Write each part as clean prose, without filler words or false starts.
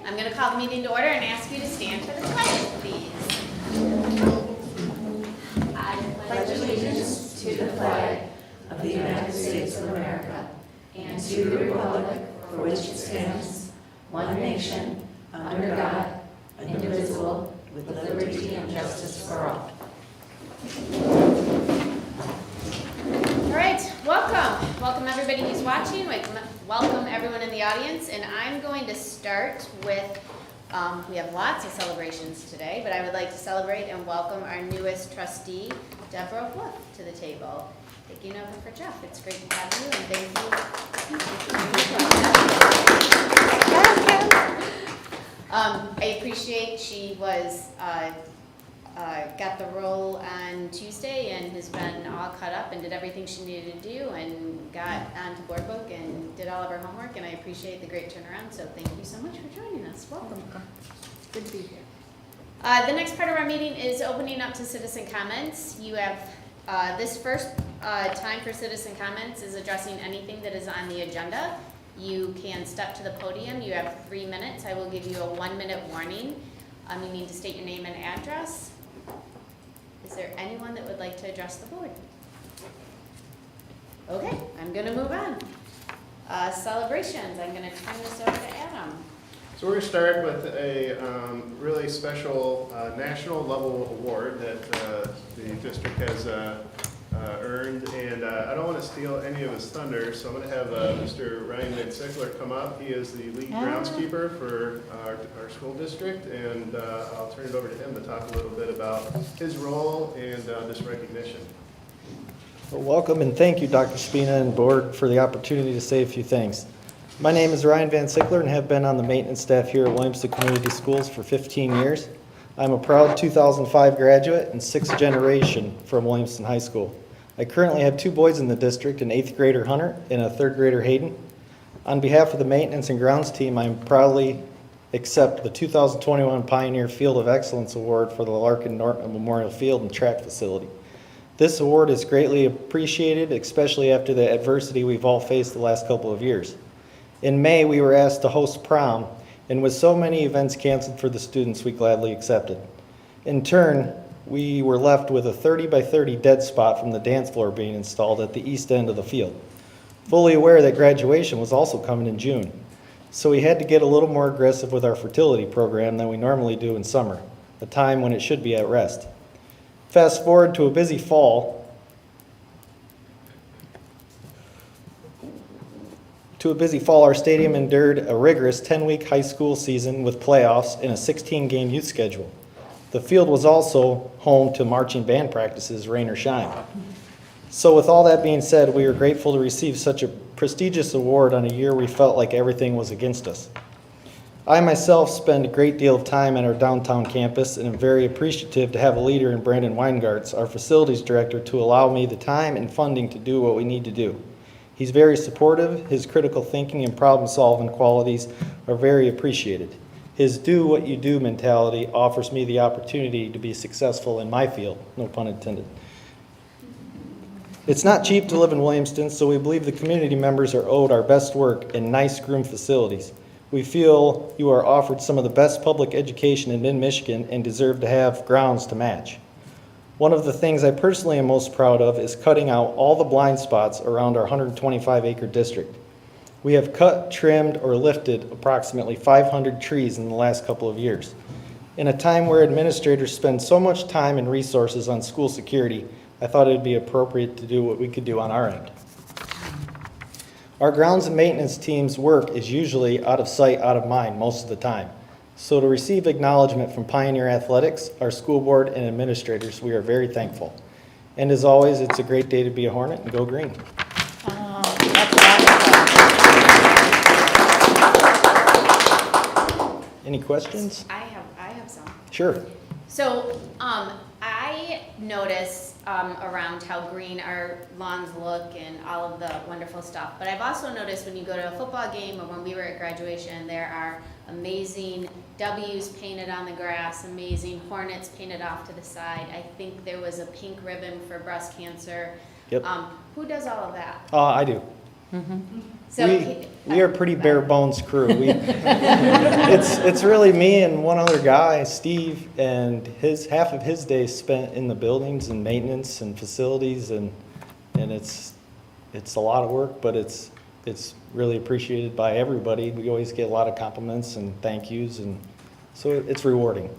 I'm going to call the meeting to order and ask you to stand for the pledge, please. I pledge allegiance to the flag of the United States of America and to the republic for which it stands, one nation, under God, indivisible, with liberty and justice for all. All right, welcome. Welcome everybody who's watching. Welcome everyone in the audience. And I'm going to start with, we have lots of celebrations today, but I would like to celebrate and welcome our newest trustee, Deborah Wolf, to the table. Taking over for Jeff. It's great to have you, and thank you. I appreciate she was got the role on Tuesday and has been all caught up and did everything she needed to do and got onto board book and did all of her homework, and I appreciate the great turnaround, so thank you so much for joining us. Welcome. Good to be here. The next part of our meeting is opening up to citizen comments. You have this first time for citizen comments is addressing anything that is on the agenda. You can step to the podium. You have 3 minutes. I will give you a 1-minute warning. You need to state your name and address. Is there anyone that would like to address the board? Okay, I'm going to move on. Celebrations. I'm going to turn this over to Adam. So we're going to start with a really special national level award that the district has earned, and I don't want to steal any of his thunder, so I'm going to have Mr. Ryan Van Sickler come up. He is the lead groundskeeper for our school district, and I'll turn it over to him to talk a little bit about his role and this recognition. Well, welcome and thank you, Dr. Spina and board, for the opportunity to say a few things. My name is Ryan Van Sickler and have been on the maintenance staff here at Williamston Community Schools for 15 years. I'm a proud 2005 graduate and 6th generation from Williamston High School. I currently have 2 boys in the district, an 8th grader Hunter and a 3rd grader Hayden. On behalf of the maintenance and grounds team, I proudly accept the 2021 Pioneer Field of Excellence Award for the Larkin Norton Memorial Field and Track Facility. This award is greatly appreciated, especially after the adversity we've all faced the last couple of years. In May, we were asked to host prom, and with so many events canceled for the students, we gladly accepted. In turn, we were left with a 30 by 30 dead spot from the dance floor being installed at the east end of the field. Fully aware that graduation was also coming in June, so we had to get a little more aggressive with our fertility program than we normally do in summer, a time when it should be at rest. Fast forward to a busy fall. Our stadium endured a rigorous 10-week high school season with playoffs and a 16-game youth schedule. The field was also home to marching band practices, rain or shine. So with all that being said, we are grateful to receive such a prestigious award on a year we felt like everything was against us. I myself spend a great deal of time at our downtown campus and am very appreciative to have a leader in Brandon Weingartz, our facilities director, to allow me the time and funding to do what we need to do. He's very supportive. His critical thinking and problem-solving qualities are very appreciated. His do what you do mentality offers me the opportunity to be successful in my field, no pun intended. It's not cheap to live in Williamston, so we believe the community members are owed our best work in nice groomed facilities. We feel you are offered some of the best public education in mid-Michigan and deserve to have grounds to match. One of the things I personally am most proud of is cutting out all the blind spots around our 125-acre district. We have cut, trimmed, or lifted approximately 500 trees in the last couple of years. In a time where administrators spend so much time and resources on school security, I thought it would be appropriate to do what we could do on our end. Our grounds and maintenance team's work is usually out of sight, out of mind most of the time. So to receive acknowledgement from Pioneer Athletics, our school board, and administrators, we are very thankful. And as always, it's a great day to be a Hornet and go green. Any questions? I have some. Sure. So I notice around how green our lawns look and all of the wonderful stuff. But I've also noticed when you go to a football game or when we were at graduation, there are amazing W's painted on the grass, amazing Hornets painted off to the side. I think there was a pink ribbon for breast cancer. Yep. Who does all of that? I do. Mm-hmm. So, We are pretty bare bones crew. It's really me and one other guy, Steve, and half of his day spent in the buildings and maintenance and facilities, and it's a lot of work, but it's really appreciated by everybody. We always get a lot of compliments and thank yous, and so it's rewarding.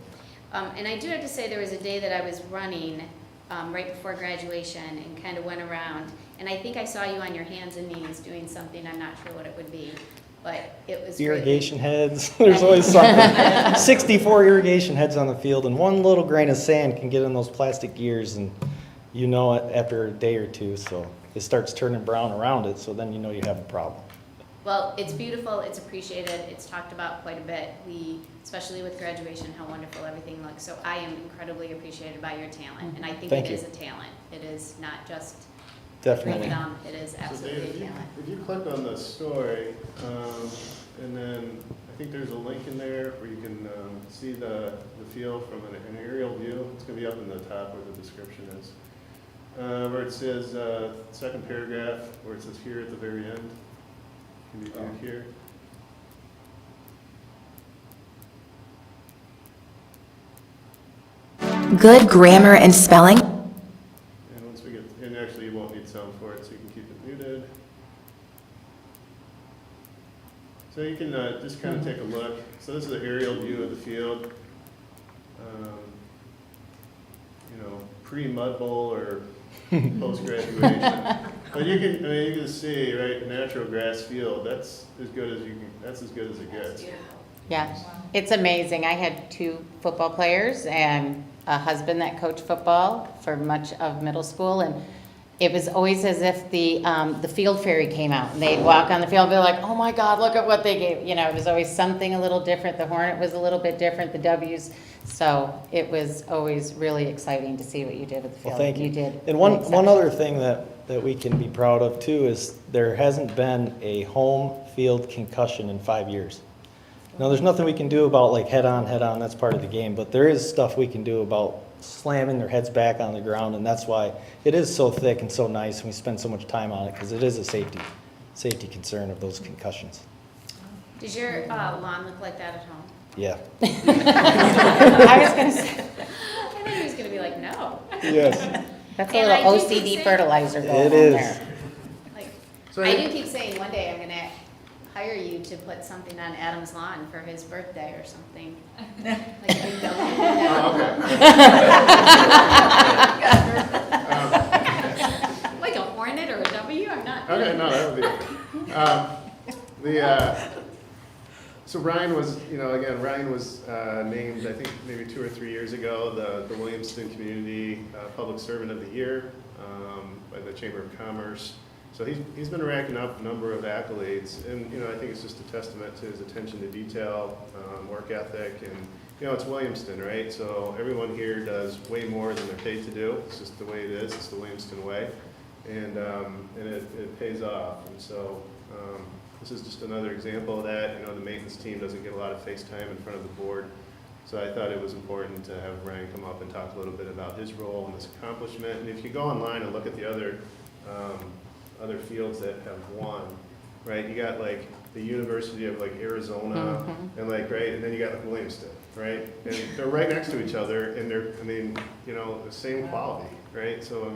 and I do have to say, there was a day that I was running right before graduation and kind of went around, and I think I saw you on your hands and knees doing something. I'm not sure what it would be, but it was Irrigation heads, there's always something. 64 irrigation heads on the field, and one little grain of sand can get in those plastic gears, and you know it after a day or two, so it starts turning brown around it, so then you know you have a problem. Well, it's beautiful, it's appreciated, it's talked about quite a bit. Especially with graduation, how wonderful everything looks. So I am incredibly appreciated by your talent, and I think Thank it you. is a talent. It is not just Definitely. random, it is So absolutely Dave, a talent. if you click on the story, and then I think there's a link in there where you can see the field from an aerial view. It's gonna be up in the top where the description is. Where it says, second paragraph, where it says here at the very end. Can you do here? Good grammar and spelling. And once we get, and actually you won't need sound for it, so you can keep it muted. So you can just kind of take a look. So this is an aerial view of the field. You know, pre-Mud Bowl or post-graduation. But you can see, right, a natural grass field, that's as good as it gets. Yeah, it's amazing. I had 2 football players and a husband that coached football for much of middle school, and it was always as if the field fairy came out, and they'd walk on the field and be like, oh my God, look at what they gave. You know, it was always something a little different. The Hornet was a little bit different, the W's. So it was always really exciting to see what you did with the field. Well, thank you. You did. And one other thing that we can be proud of too is there hasn't been a home field concussion in 5 years. Now, there's nothing we can do about like head on, that's part of the game, but there is stuff we can do about slamming their heads back on the ground, and that's why it is so thick and so nice, and we spend so much time on it, because it is a safety concern of those concussions. Does your lawn look like that at home? Yeah. I was gonna say, I thought he was gonna be like, no. Yes. that's a And little I do keep OCD saying- fertilizer going It on is. there. Like, So I do keep saying one day I'm gonna hire you to put something on Adam's lawn for his birthday or something. Like a big building. Like a hornet or a W, I'm not. Okay, no, that would be it. So Ryan was, Ryan was named, I think, maybe 2 or 3 years ago, the Williamston Community Public Servant of the Year by the Chamber of Commerce. So he's been racking up a number of accolades, and I think it's just a testament to his attention to detail, work ethic, and it's Williamston, right? So everyone here does way more than they're paid to do. It's just the way it is. It's the Williamston way, and it pays off. And so this is just another example of that. The maintenance team doesn't get a lot of face time in front of the board, so I thought it was important to have Ryan come up and talk a little bit about his role in this accomplishment. And if you go online and look at the other fields that have won, right? You got like the University of like Arizona, and like right, and then you got like Williamston, right? And they're right next to each other, and they're the same quality, right? So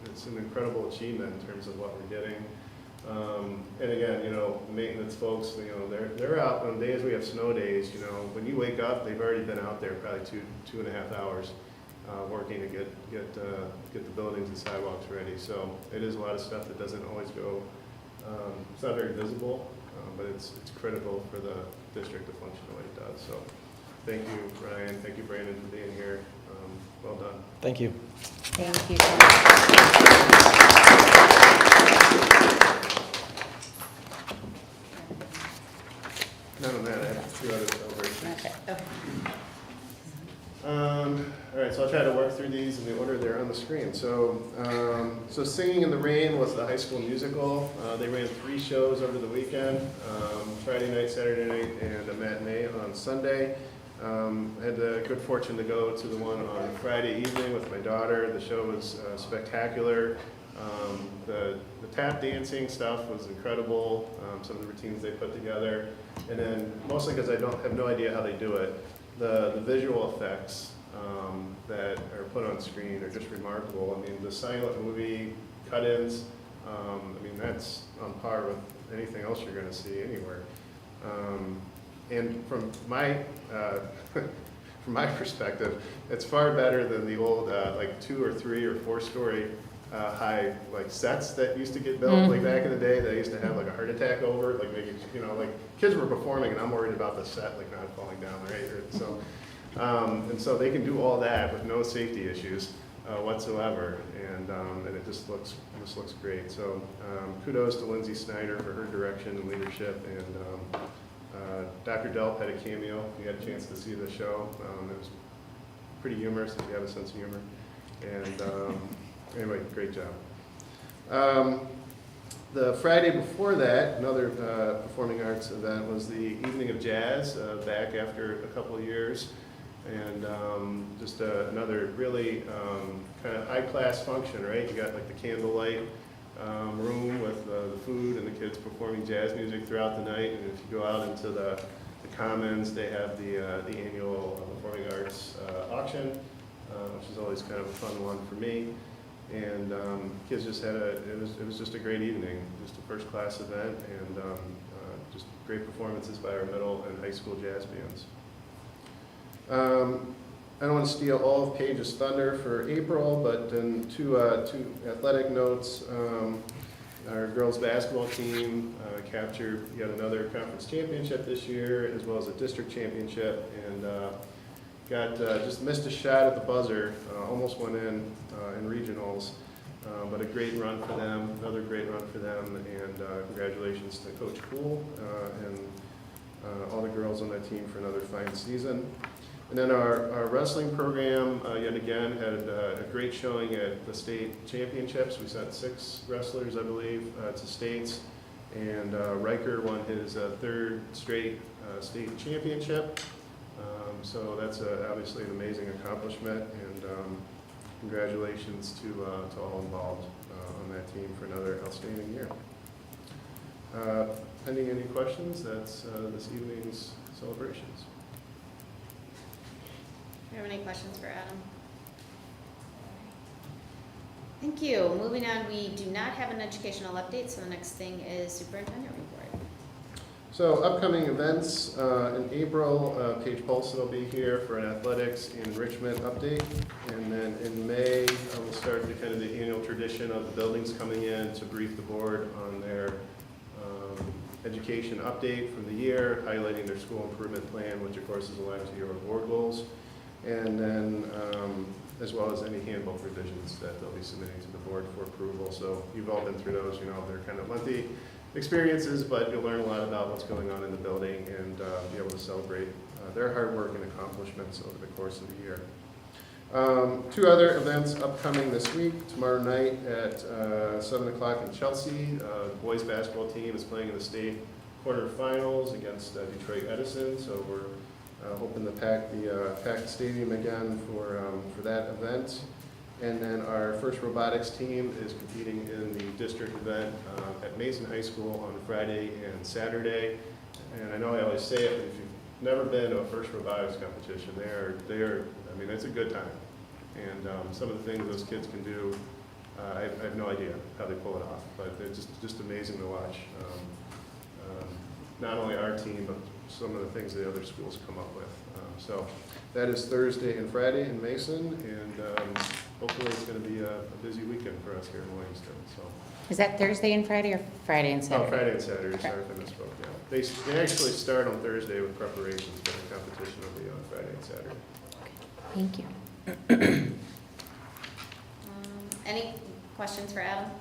it's an incredible achievement in terms of what we're getting. And again, maintenance folks, they're out on days we have snow days. When you wake up, they've already been out there probably two and a half hours. Working to get the buildings and sidewalks ready. So it is a lot of stuff that doesn't always go, it's not very visible, but it's critical for the district to function the way it does. So thank you, Ryan. Thank you, Brandon, for being here. Well done. Thank you. Thank you so much. None of that, I have 2 other celebrations. Okay. All right, so I'll try to work through these in the order they're on the screen. So, Singing in the Rain was the high school musical. They ran 3 shows over the weekend, Friday night, Saturday night, and a matinee on Sunday. I had the good fortune to go to the one on Friday evening with my daughter. The show was spectacular. The tap dancing stuff was incredible, some of the routines they put together. And then, mostly because I have no idea how they do it, the visual effects that are put on screen are just remarkable. I mean, the silent movie cut-ins, I mean, that's on par with anything else you're going to see anywhere. And from my from my perspective, it's far better than the old like 2 or 3 or 4 story high like sets that used to get built like back in the day that I used to have like a heart attack over. Like they, you know, like kids were performing and I'm worried about the set like not falling down, right? So and so they can do all that with no safety issues whatsoever, and it just looks great. So kudos to Lindsay Snyder for her direction and leadership, and Dr. Delp had a cameo. We had a chance to see the show. It was pretty humorous if you have a sense of humor, and anyway, great job. The Friday before that, another performing arts event was the Evening of Jazz, back after a couple of years. And just another really kind of high-class function, right? You got like the candlelight room with the food and the kids performing jazz music throughout the night. And if you go out into the Commons, they have the annual performing arts auction, which is always kind of a fun one for me. And kids just had it was just a great evening, just a first-class event, and just great performances by our middle and high school jazz bands. I don't want to steal all of Paige's thunder for April, but then two athletic notes. Our girls basketball team captured yet another conference championship this year, as well as a district championship, and got just missed a shot at the buzzer, almost went in regionals, but a great run for them, another great run for them, and congratulations to Coach Poole and all the girls on that team for another fine season. And then our wrestling program, yet again, had a great showing at the state championships. We sent 6 wrestlers, I believe, to states, and Riker won his 3rd straight state championship. So that's obviously an amazing accomplishment, and congratulations to all involved on that team for another outstanding year. Pending any questions, that's this evening's celebrations. Do you have any questions for Adam? Thank you. Moving on, we do not have an educational update, so the next thing is Superintendent Report. So upcoming events in April, Paige Paulson will be here for an athletics enrichment update, and then in May we'll start the kind of the annual tradition of the buildings coming in to brief the board on their education update from the year, highlighting their school improvement plan, which of course is aligned to your board goals, and then as well as any handbook revisions that they'll be submitting to the board for approval. So you've all been through those, you know, they're kind of lengthy experiences, but you'll learn a lot about what's going on in the building and be able to celebrate their hard work and accomplishments over the course of the year. 2 other events upcoming this week. Tomorrow night at 7 o'clock in Chelsea, the boys basketball team is playing in the state quarterfinals against Detroit Edison, so we're hoping to pack the stadium again for that event. And then our first robotics team is competing in the district event at Mason High School on Friday and Saturday. And I know I always say it, but if you've never been to a first robotics competition, they are, I mean, it's a good time. And some of the things those kids can do, I have no idea how they pull it off, but they're just amazing to watch. Not only our team, but some of the things the other schools come up with. So that is Thursday and Friday in Mason, and hopefully it's going to be a busy weekend for us here in Williamston. So. Is that Thursday and Friday or Friday and Saturday? Oh, Friday and Saturday, sorry if I misspoke, yeah. They actually start on Thursday with preparations, but the competition will be on Friday and Saturday. Thank you. Any questions for Adam?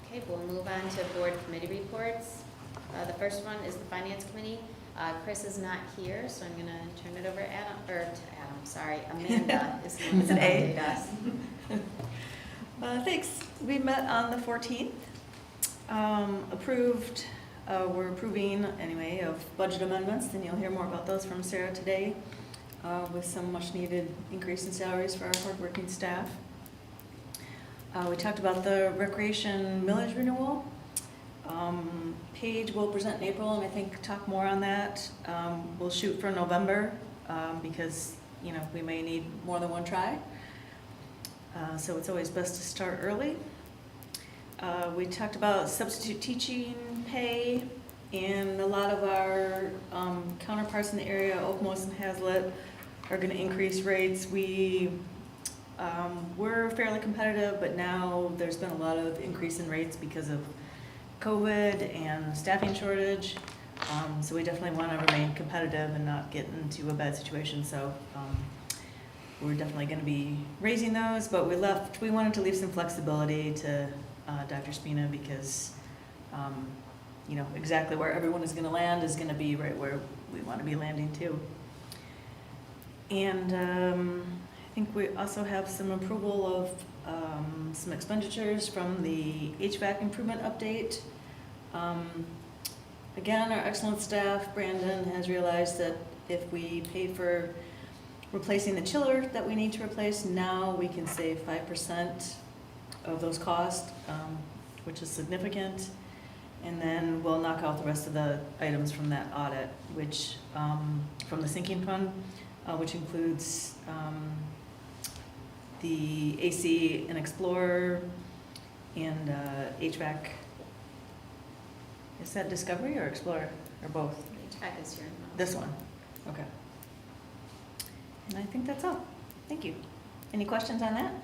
Okay, we'll move on to board committee reports. The first one is the Finance Committee. Chris is not here, so I'm going to turn it over to Amanda is going to update us. Thanks. We met on the 14th. We're approving, anyway, of budget amendments, and you'll hear more about those from Sarah today, with some much-needed increase in salaries for our hardworking staff. We talked about the recreation millage renewal. Paige will present in April, and I think talk more on that. We'll shoot for November, because, you know, we may need more than one try. So it's always best to start early. We talked about substitute teaching pay, and a lot of our counterparts in the area, Okemos and Hazlitt, are gonna increase rates. We're fairly competitive, but now there's been a lot of increase in rates because of COVID and staffing shortage. So we definitely want to remain competitive and not get into a bad situation. So we're definitely going to be raising those, but we wanted to leave some flexibility to Dr. Spina, because you know, exactly where everyone is going to land is going to be right where we want to be landing too. And I think we also have some approval of some expenditures from the HVAC improvement update. Again, our excellent staff, Brandon, has realized that if we pay for replacing the chiller that we need to replace, now we can save 5% of those costs, which is significant. And then we'll knock out the rest of the items from that audit, which from the sinking fund, which includes the AC and Explorer and HVAC. Is that Discovery or Explorer, or both? HVAC is here. This one, okay. And I think that's all. Thank you. Any questions on that?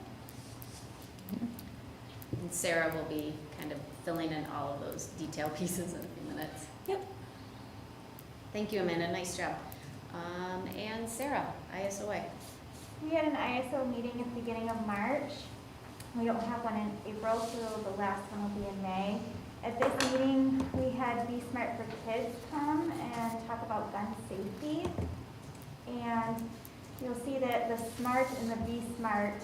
And Sarah will be kind of filling in all of those detail pieces in a few minutes. Yep. Thank you, Amanda, nice job. And Sarah, ISOA. We had an ISO meeting at the beginning of March. We don't have one in April, so the last one will be in May. At this meeting, we had Be Smart for Kids come and talk about gun safety. And you'll see that the SMART and the Be Smart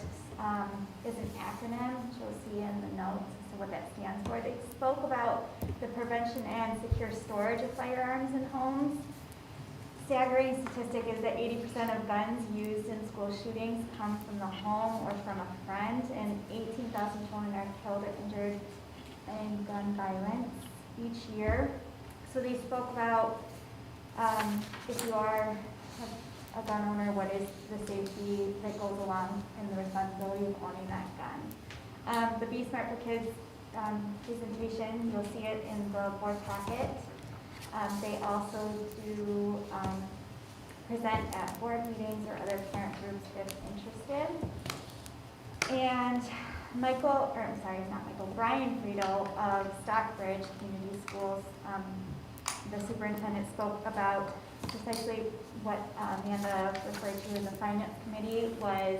is an acronym, which you'll see in the notes as to what that stands for. They spoke about the prevention and secure storage of firearms in homes. Staggering statistic is that 80% of guns used in school shootings come from the home or from a friend, and 18,000 children are killed or injured in gun violence each year. So they spoke about if you are a gun owner, what is the safety that goes along and the responsibility of owning that gun. The Be Smart for Kids presentation, you'll see it in the board packet. They also do present at board meetings or other parent groups if interested. And Brian Friedel of Stockbridge Community Schools, the superintendent, spoke about precisely what Amanda referred to in the finance committee was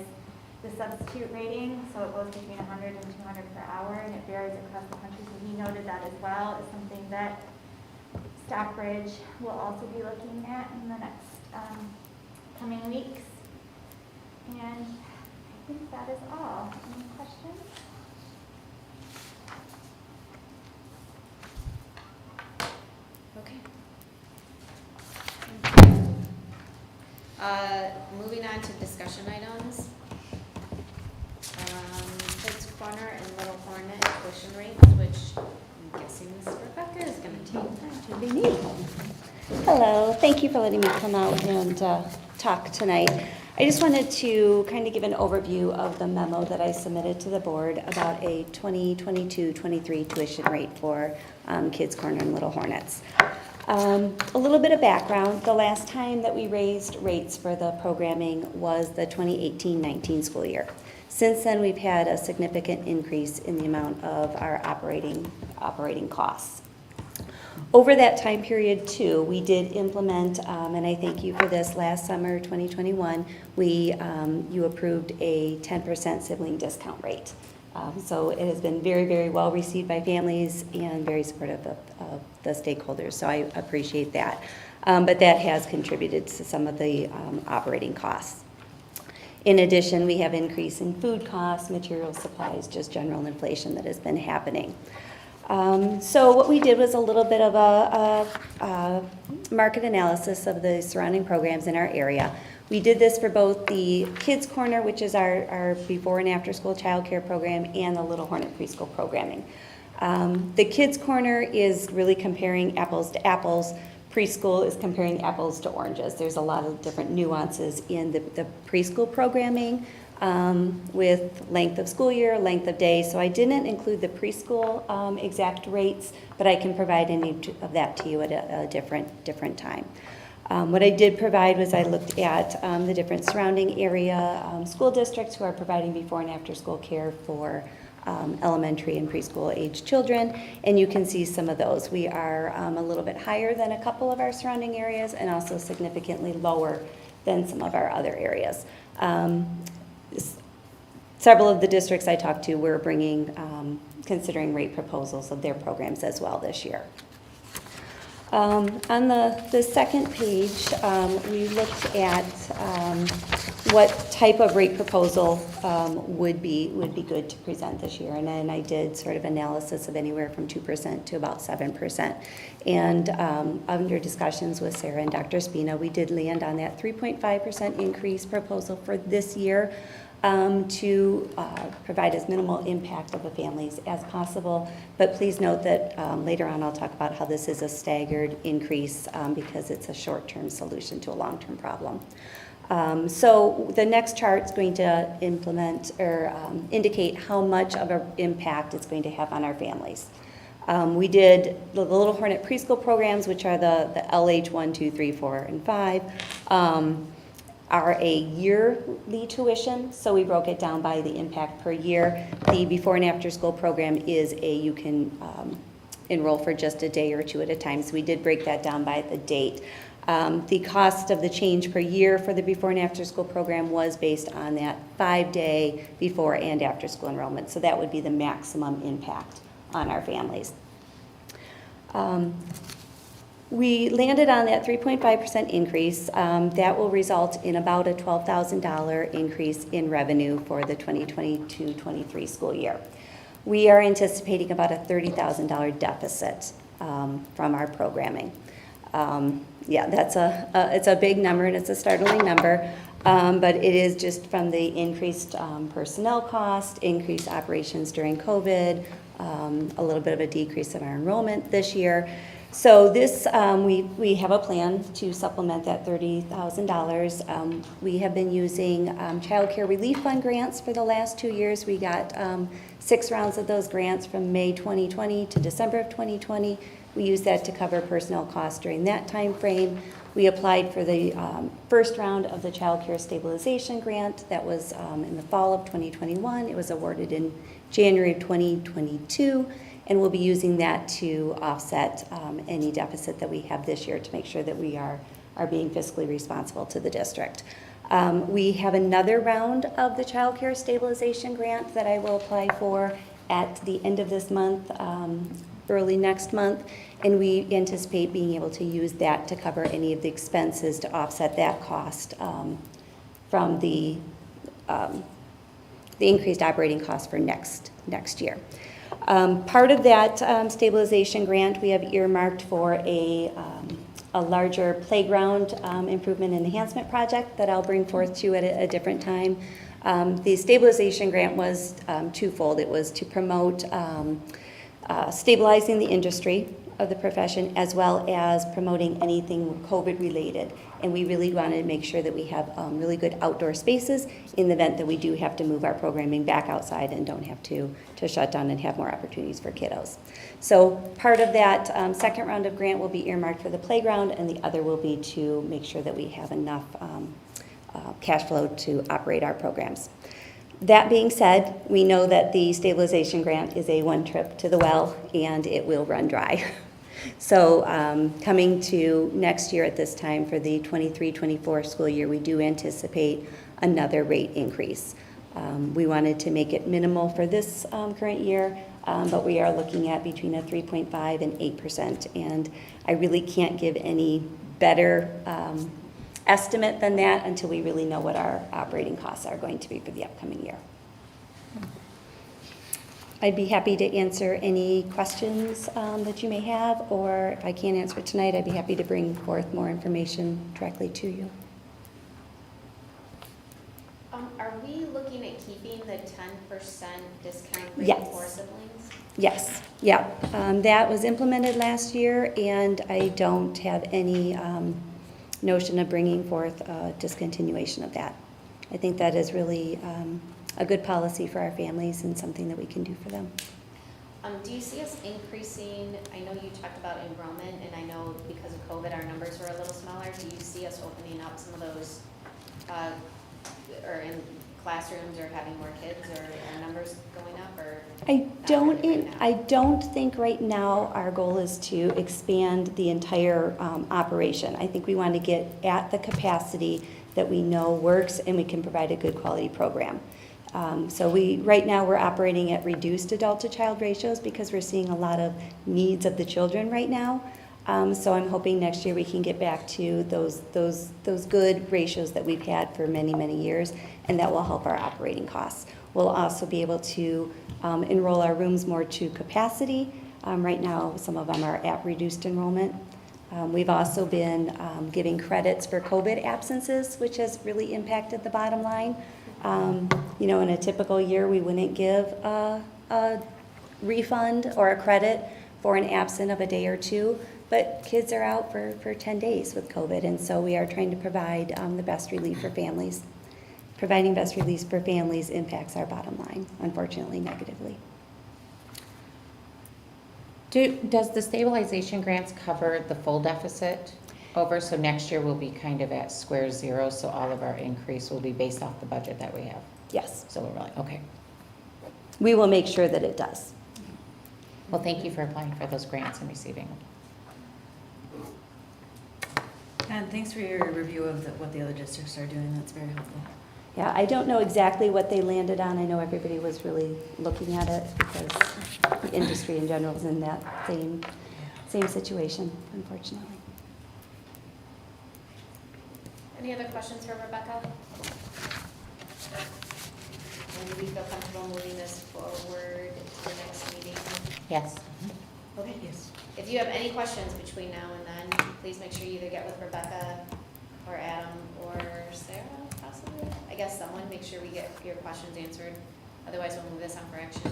the substitute rating. So it goes between 100 and 200 per hour, and it varies across the country. So he noted that as well as something that Stockbridge will also be looking at in the next coming weeks. And I think that is all. Any questions? Okay. Moving on to discussion items. Kids Corner and Little Hornet tuition rates, which I'm guessing Ms. Rebecca is going to take. Should be me. Hello, thank you for letting me come out and talk tonight. I just wanted to kind of give an overview of the memo that I submitted to the board about a 2022-23 tuition rate for Kids Corner and Little Hornets. A little bit of background. The last time that we raised rates for the programming was the 2018-19 school year. Since then, we've had a significant increase in the amount of our operating costs. Over that time period, too, we did implement, and I thank you for this, last summer, 2021, you approved a 10% sibling discount rate. So it has been very, very well received by families and very supportive of the stakeholders, so I appreciate that. But that has contributed to some of the operating costs. In addition, we have increase in food costs, material supplies, just general inflation that has been happening. So what we did was a little bit of a market analysis of the surrounding programs in our area. We did this for both the Kids Corner, which is our before and after school childcare program, and the Little Hornet preschool programming. The Kids Corner is really comparing apples to apples. Preschool is comparing apples to oranges. There's a lot of different nuances in the preschool programming with length of school year, length of day. So I didn't include the preschool exact rates, but I can provide any of that to you at a different time. What I did provide was I looked at the different surrounding area school districts who are providing before and after school care for elementary and preschool age children, and you can see some of those. We are a little bit higher than a couple of our surrounding areas and also significantly lower than some of our other areas. Several of the districts I talked to were considering rate proposals of their programs as well this year. On the second page, we looked at what type of rate proposal would be good to present this year. And then I did sort of analysis of anywhere from 2% to about 7%. And under discussions with Sarah and Dr. Spina, we did land on that 3.5% increase proposal for this year. To provide as minimal impact of the families as possible. But please note that later on I'll talk about how this is a staggered increase because it's a short-term solution to a long-term problem. So the next chart is going to implement or indicate how much of an impact it's going to have on our families. We did the Little Hornet preschool programs, which are the LH 1, 2, 3, 4, and 5. Are a yearly tuition, so we broke it down by the impact per year. The before and after school program is you can enroll for just a day or two at a time, so we did break that down by the date. The cost of the change per year for the before and after school program was based on that 5-day before and after school enrollment, so that would be the maximum impact on our families. We landed on that 3.5% increase. That will result in about a $12,000 increase in revenue for the 2022-23 school year. We are anticipating about a $30,000 deficit from our programming. Yeah, it's a big number and it's a startling number, but it is just from the increased personnel cost, increased operations during COVID, a little bit of a decrease in our enrollment this year. So this, we have a plan to supplement that $30,000. We have been using Child Care Relief Fund grants for the last 2 years. We got 6 rounds of those grants from May 2020 to December of 2020. We used that to cover personnel costs during that time frame. We applied for the first round of the Child Care Stabilization Grant. That was in the fall of 2021. It was awarded in January of 2022. And we'll be using that to offset any deficit that we have this year to make sure that we are being fiscally responsible to the district. We have another round of the Child Care Stabilization Grant that I will apply for at the end of this month, early next month, and we anticipate being able to use that to cover any of the expenses to offset that cost from the increased operating costs for next year. Part of that stabilization grant we have earmarked for a larger playground improvement and enhancement project that I'll bring forth to you at a different time. The stabilization grant was twofold. It was to promote stabilizing the industry of the profession as well as promoting anything COVID related. And we really wanted to make sure that we have really good outdoor spaces in the event that we do have to move our programming back outside and don't have to shut down and have more opportunities for kiddos. So part of that second round of grant will be earmarked for the playground, and the other will be to make sure that we have enough cash flow to operate our programs. That being said, we know that the stabilization grant is a one trip to the well and it will run dry. So coming to next year at this time for the 23-24 school year, we do anticipate another rate increase. We wanted to make it minimal for this current year, but we are looking at between a 3.5 and 8%. And I really can't give any better estimate than that until we really know what our operating costs are going to be for the upcoming year. I'd be happy to answer any questions that you may have, or if I can't answer it tonight, I'd be happy to bring forth more information directly to you. grade Yes. 4 siblings? Yes, yeah. That was implemented last year, and I don't have any notion of bringing forth a discontinuation of that. I think that is really a good policy for our families and something that we can do for them. Do you see us increasing, I know you talked about enrollment, and I know because of COVID, our numbers were a little smaller. Do you see us opening up some of those, or in classrooms, or having more kids, or our numbers going up, or? I not really right now? I don't think right now our goal is to expand the entire operation. I think we want to get at the capacity that we know works and we can provide a good quality program. So right now we're operating at reduced adult to child ratios because we're seeing a lot of needs of the children right now. So I'm hoping next year we can get back to those good ratios that we've had for many, many years, and that will help our operating costs. We'll also be able to enroll our rooms more to capacity. Right now, some of them are at reduced enrollment. We've also been giving credits for COVID absences, which has really impacted the bottom line. In a typical year, we wouldn't give a refund or a credit for an absence of a day or two, but kids are out for 10 days with COVID, and so we are trying to provide the best relief for families. Providing best relief for families impacts our bottom line, unfortunately, negatively. Does the stabilization grants cover the full deficit over? So next year we'll be kind of at square zero, so all of our increase will be based off the budget that we have. Yes, So we're really, okay. we will make sure that it does. Well, thank you for applying for those grants and receiving them. And thanks for your review of what the other districts are doing. That's very helpful. Yeah, I don't know exactly what they landed on. I know everybody was really looking at it because the industry in general is in that same situation, unfortunately. Any other questions for Rebecca? And do we feel comfortable moving this forward to the next meeting? Yes. Okay. Yes. If you have any questions between now and then, please make sure you either get with Rebecca or Adam or Sarah, possibly. I guess someone, make sure we get your questions answered. Otherwise, we'll move this on for action.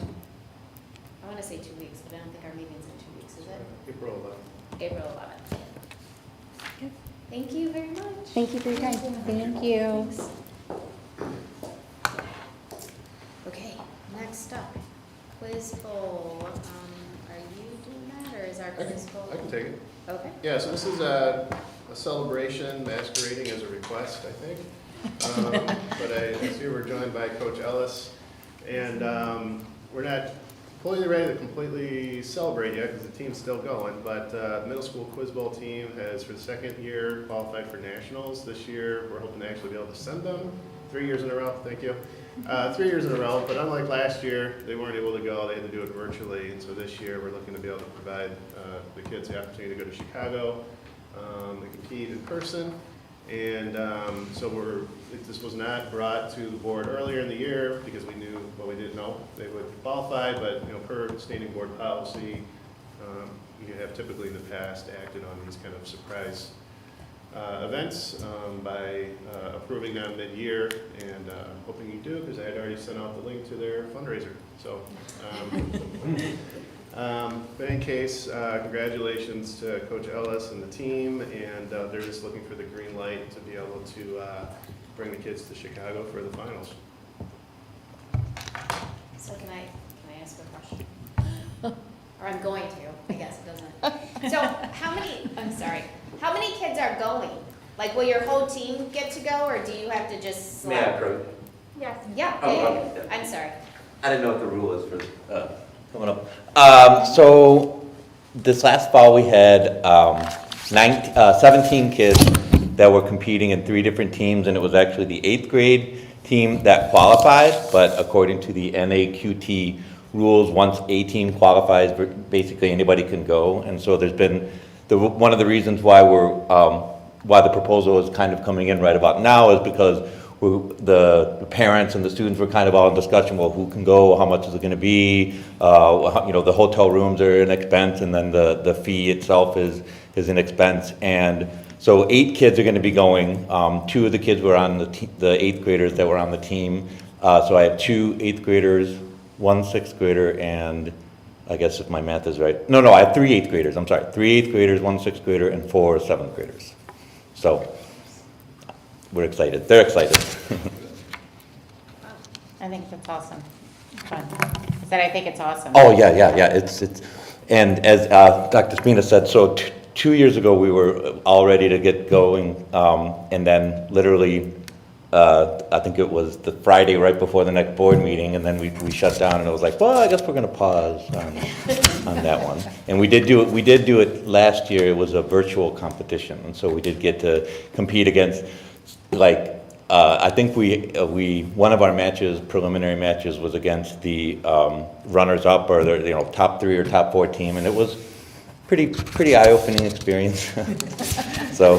I want to say 2 weeks, but I don't think our meeting's in 2 weeks, is it? April 11th. April 11th. Thank you very much. Thank you for your time. Thank you. Thanks. Okay, next up, quiz bowl. Are you doing that, or is our quiz bowl? I can take it. Okay. Yeah, so this is a celebration masquerading as a request, I think. But I see we're joined by Coach Ellis, and we're not fully ready to completely celebrate yet because the team's still going, but the middle school quiz bowl team has for the second year qualified for nationals. This year, we're hoping to actually be able to send them 3 years in a row, thank you. 3 years in a row, but unlike last year, they weren't able to go, they had to do it virtually, and so this year, we're looking to be able to provide the kids the opportunity to go to Chicago, and compete in person. And so this was not brought to the board earlier in the year because we knew, well, we didn't know they would qualify, but per standing board policy, you have typically in the past acted on these kind of surprise events by approving them mid-year, and I'm hoping you do because I had already sent out the link to their fundraiser. So, but in case, congratulations to Coach Ellis and the team, and they're just looking for the green light to be able to bring the kids to Chicago for the finals. So can I ask a question? Or I'm going to, I guess it doesn't. So how many kids are going? Like, will your whole team get to go, or do you have to just May I select? approach? Yes. Yeah. I'm sorry. I didn't know what the rule is for coming up. So this last fall, we had 17 kids that were competing in 3 different teams, and it was actually the 8th grade team that qualified, but according to the NAQT rules, once a team qualifies, basically anybody can go. And so there's been, one of the reasons why why the proposal is kind of coming in right about now is because the parents and the students were kind of all in discussion, well, who can go, how much is it going to be, the hotel rooms are an expense, and then the fee itself is an expense. And so 8 kids are going to be going. 2 of the kids were on the 8th graders that were on the team. So I have 2 8th graders 1 6th grader, and I guess if my math is right, no, I have 3 8th graders, I'm sorry, 3 8th graders, 1 6th grader, and 4 7th graders. So, we're excited, they're excited. I think that's awesome. Fun. I said, I think it's awesome. Oh, yeah, it's, and as Dr. Spina said, so 2 years ago, we were all ready to get going, and then literally, I think it was the Friday right before the next board meeting, and then we shut down, and it was like, well, I guess we're gonna pause on that one. And we did do it last year, it was a virtual competition, and so we did get to compete against, like, I think one of our matches, preliminary matches, was against the runners-up, or the top 3 or top 4 team, and it was pretty eye-opening experience. So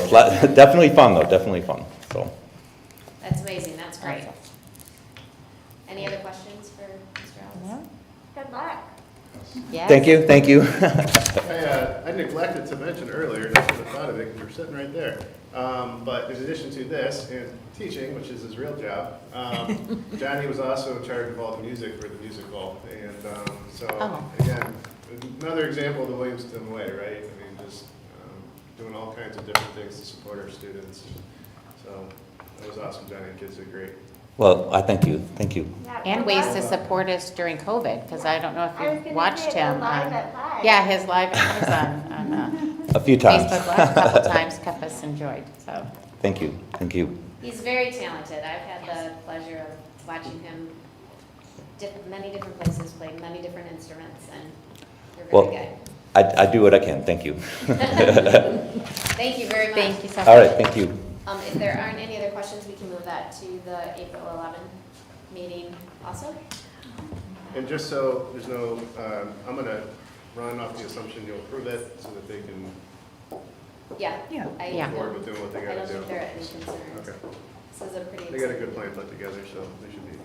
definitely fun though, definitely fun. So. That's amazing, that's great. Any other questions for Mr. Ellis? No? Good luck. Yes. Thank you. I neglected to mention earlier, and I should have thought of it because you're sitting right there. But in addition to this, and teaching, which is his real job, Johnny was also in charge of all the music for the musical. And again, another example of the Williamston way, right? I mean, just doing all kinds of different things to support our students. So that was awesome, Johnny. The kids did great. Well, I thank you. Yeah, And good ways luck. to support us during COVID, because I don't know I was if you gonna watched say him. live at 5. Yeah, his live was on A few times. Facebook Live a couple times, kept us enjoyed, so. Thank you. He's very talented. I've had the pleasure of watching him many different places, play many different instruments, and they're very Well, good. I do what I can. Thank you. Thank you very much. Thank you so much. All right, thank you. If there aren't any other questions, we can move that to the April 11th meeting also. And just so there's no, I'm going to run off the assumption you'll approve it so that they can Yeah. Yeah. Yeah. move forward with doing what they I got don't to do. think there are any concerns. Okay. This is a pretty. They got a good plan put together, so it should be fine.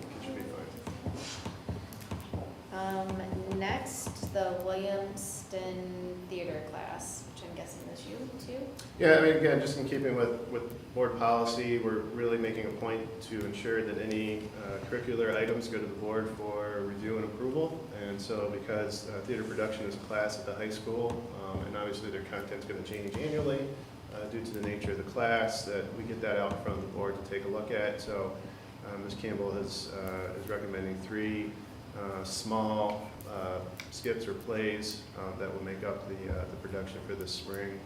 Next, the Williamston theater class, which I'm guessing is you too? Yeah, I mean, again, just in keeping with board policy, we're really making a point to ensure that any curricular items go to the board for review and approval. And so because theater production is a class at the high school, and obviously their content's going to change annually due to the nature of the class, that we get that out in front of the board to take a look at. So Ms. Campbell is recommending 3 small skits or plays that will make up the production for this spring.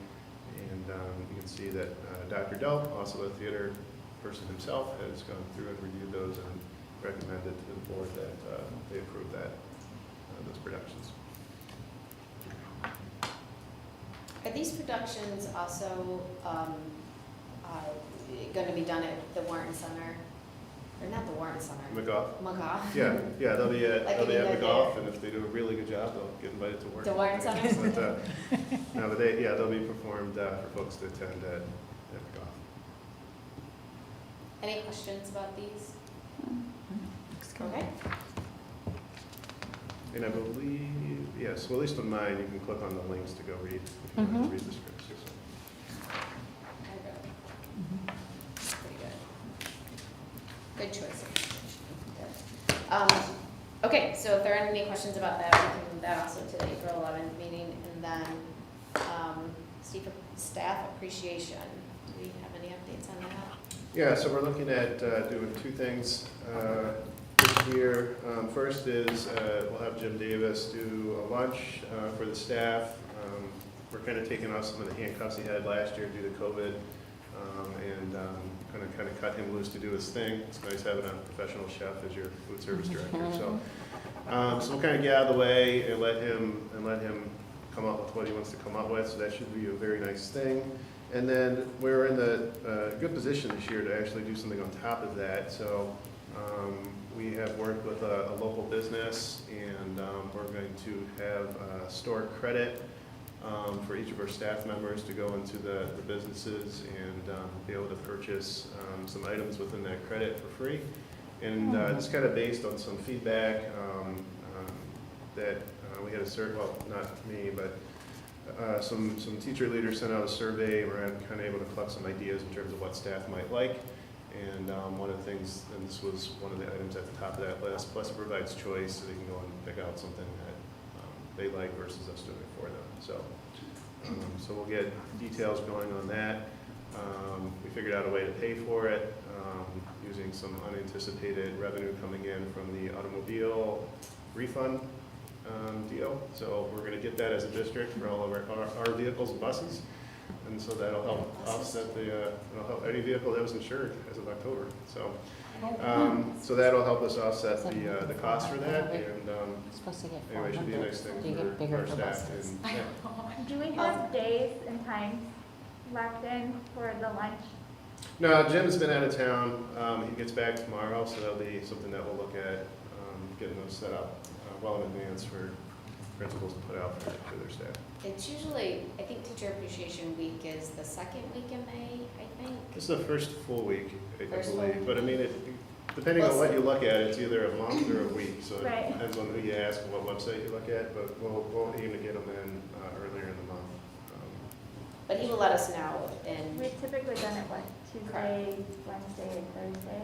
And you can see that Dr. Delp, also a theater person himself, has gone through and reviewed those and recommended to the board that they approve those productions. Are these productions also going to be done at the Warren Center? Or not the Warren Center? McGough? McGough. Yeah, they'll be at Like McGough, and if they do a really good job, they'll get invited to work. The Warren Center? But they'll be performed for folks to attend at McGough. Any questions about these? Okay. And I believe, yes, well, at least on mine, you can click on the links to go read, if you want to read the scripts. Pretty good. Good choice. Okay, so if there aren't any questions about that, we can move that also to the April 11th meeting. And then staff appreciation. Do we have any updates on that? Yeah, so we're looking at doing 2 things this year. First is we'll have Jim Davis do a lunch for the staff. We're kind of taking off some of the handcuffs he had last year due to COVID, and kind of cut him loose to do his thing. It's nice having a professional chef as your food service director. So we'll kind of get out of the way and let him come up with what he wants to come up with. So that should be a very nice thing. And then we're in the good position this year to actually do something on top of that. So we have worked with a local business, and we're going to have store credit for each of our staff members to go into the businesses and be able to purchase some items within that credit for free. And it's kind of based on some feedback that we had well, not me, but some teacher leaders sent out a survey, and we're kind of able to collect some ideas in terms of what staff might like. And one of the things, and this was one of the items at the top of that list, plus it provides choice, so they can go and pick out something that they like versus us doing it for them. So we'll get details going on that. We figured out a way to pay for it using some unanticipated revenue coming in from the automobile refund deal. So we're going to get that as a district for all of our vehicles and buses. And so that'll help offset it'll help any vehicle that was insured as of October. So that'll help us offset the cost for that. And anyway, it should be a nice thing for our staff. And, yeah. Do we have days and times locked in for the lunch? No, Jim's been out of town. He gets back tomorrow, so that'll be something that we'll look at getting those set up well in advance for principals to put out for their staff. It's usually, I think Teacher Appreciation Week is the second week in May, I think. This is the first full week, I First full believe. week. But I mean, depending on what you look at, it's either a month or a week. So Right. it depends on who you ask and what website you look at. But we'll aim to get them in earlier in the month. But he will let us know, and We've typically done it, what, Tuesday, Wednesday, and Thursday?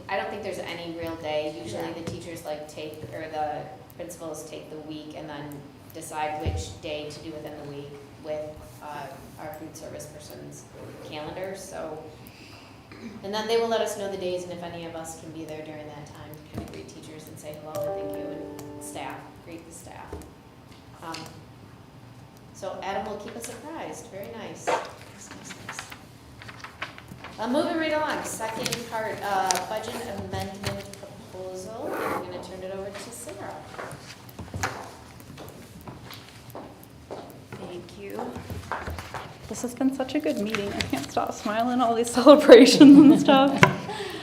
I don't think there's any real day. Usually Yeah. the teachers the principals take the week and then decide which day to do within the week with our food service person's calendar. So, and then they will let us know the days, and if any of us can be there during that time, kind of greet teachers and say hello and thank you, and staff, greet the staff. So Adam will keep us apprised. Very nice. Nice. Moving right along, second part, budget amendment proposal. And I'm going to turn it over to Sarah. Thank you. This has been such a good meeting. I can't stop smiling, all these celebrations and stuff.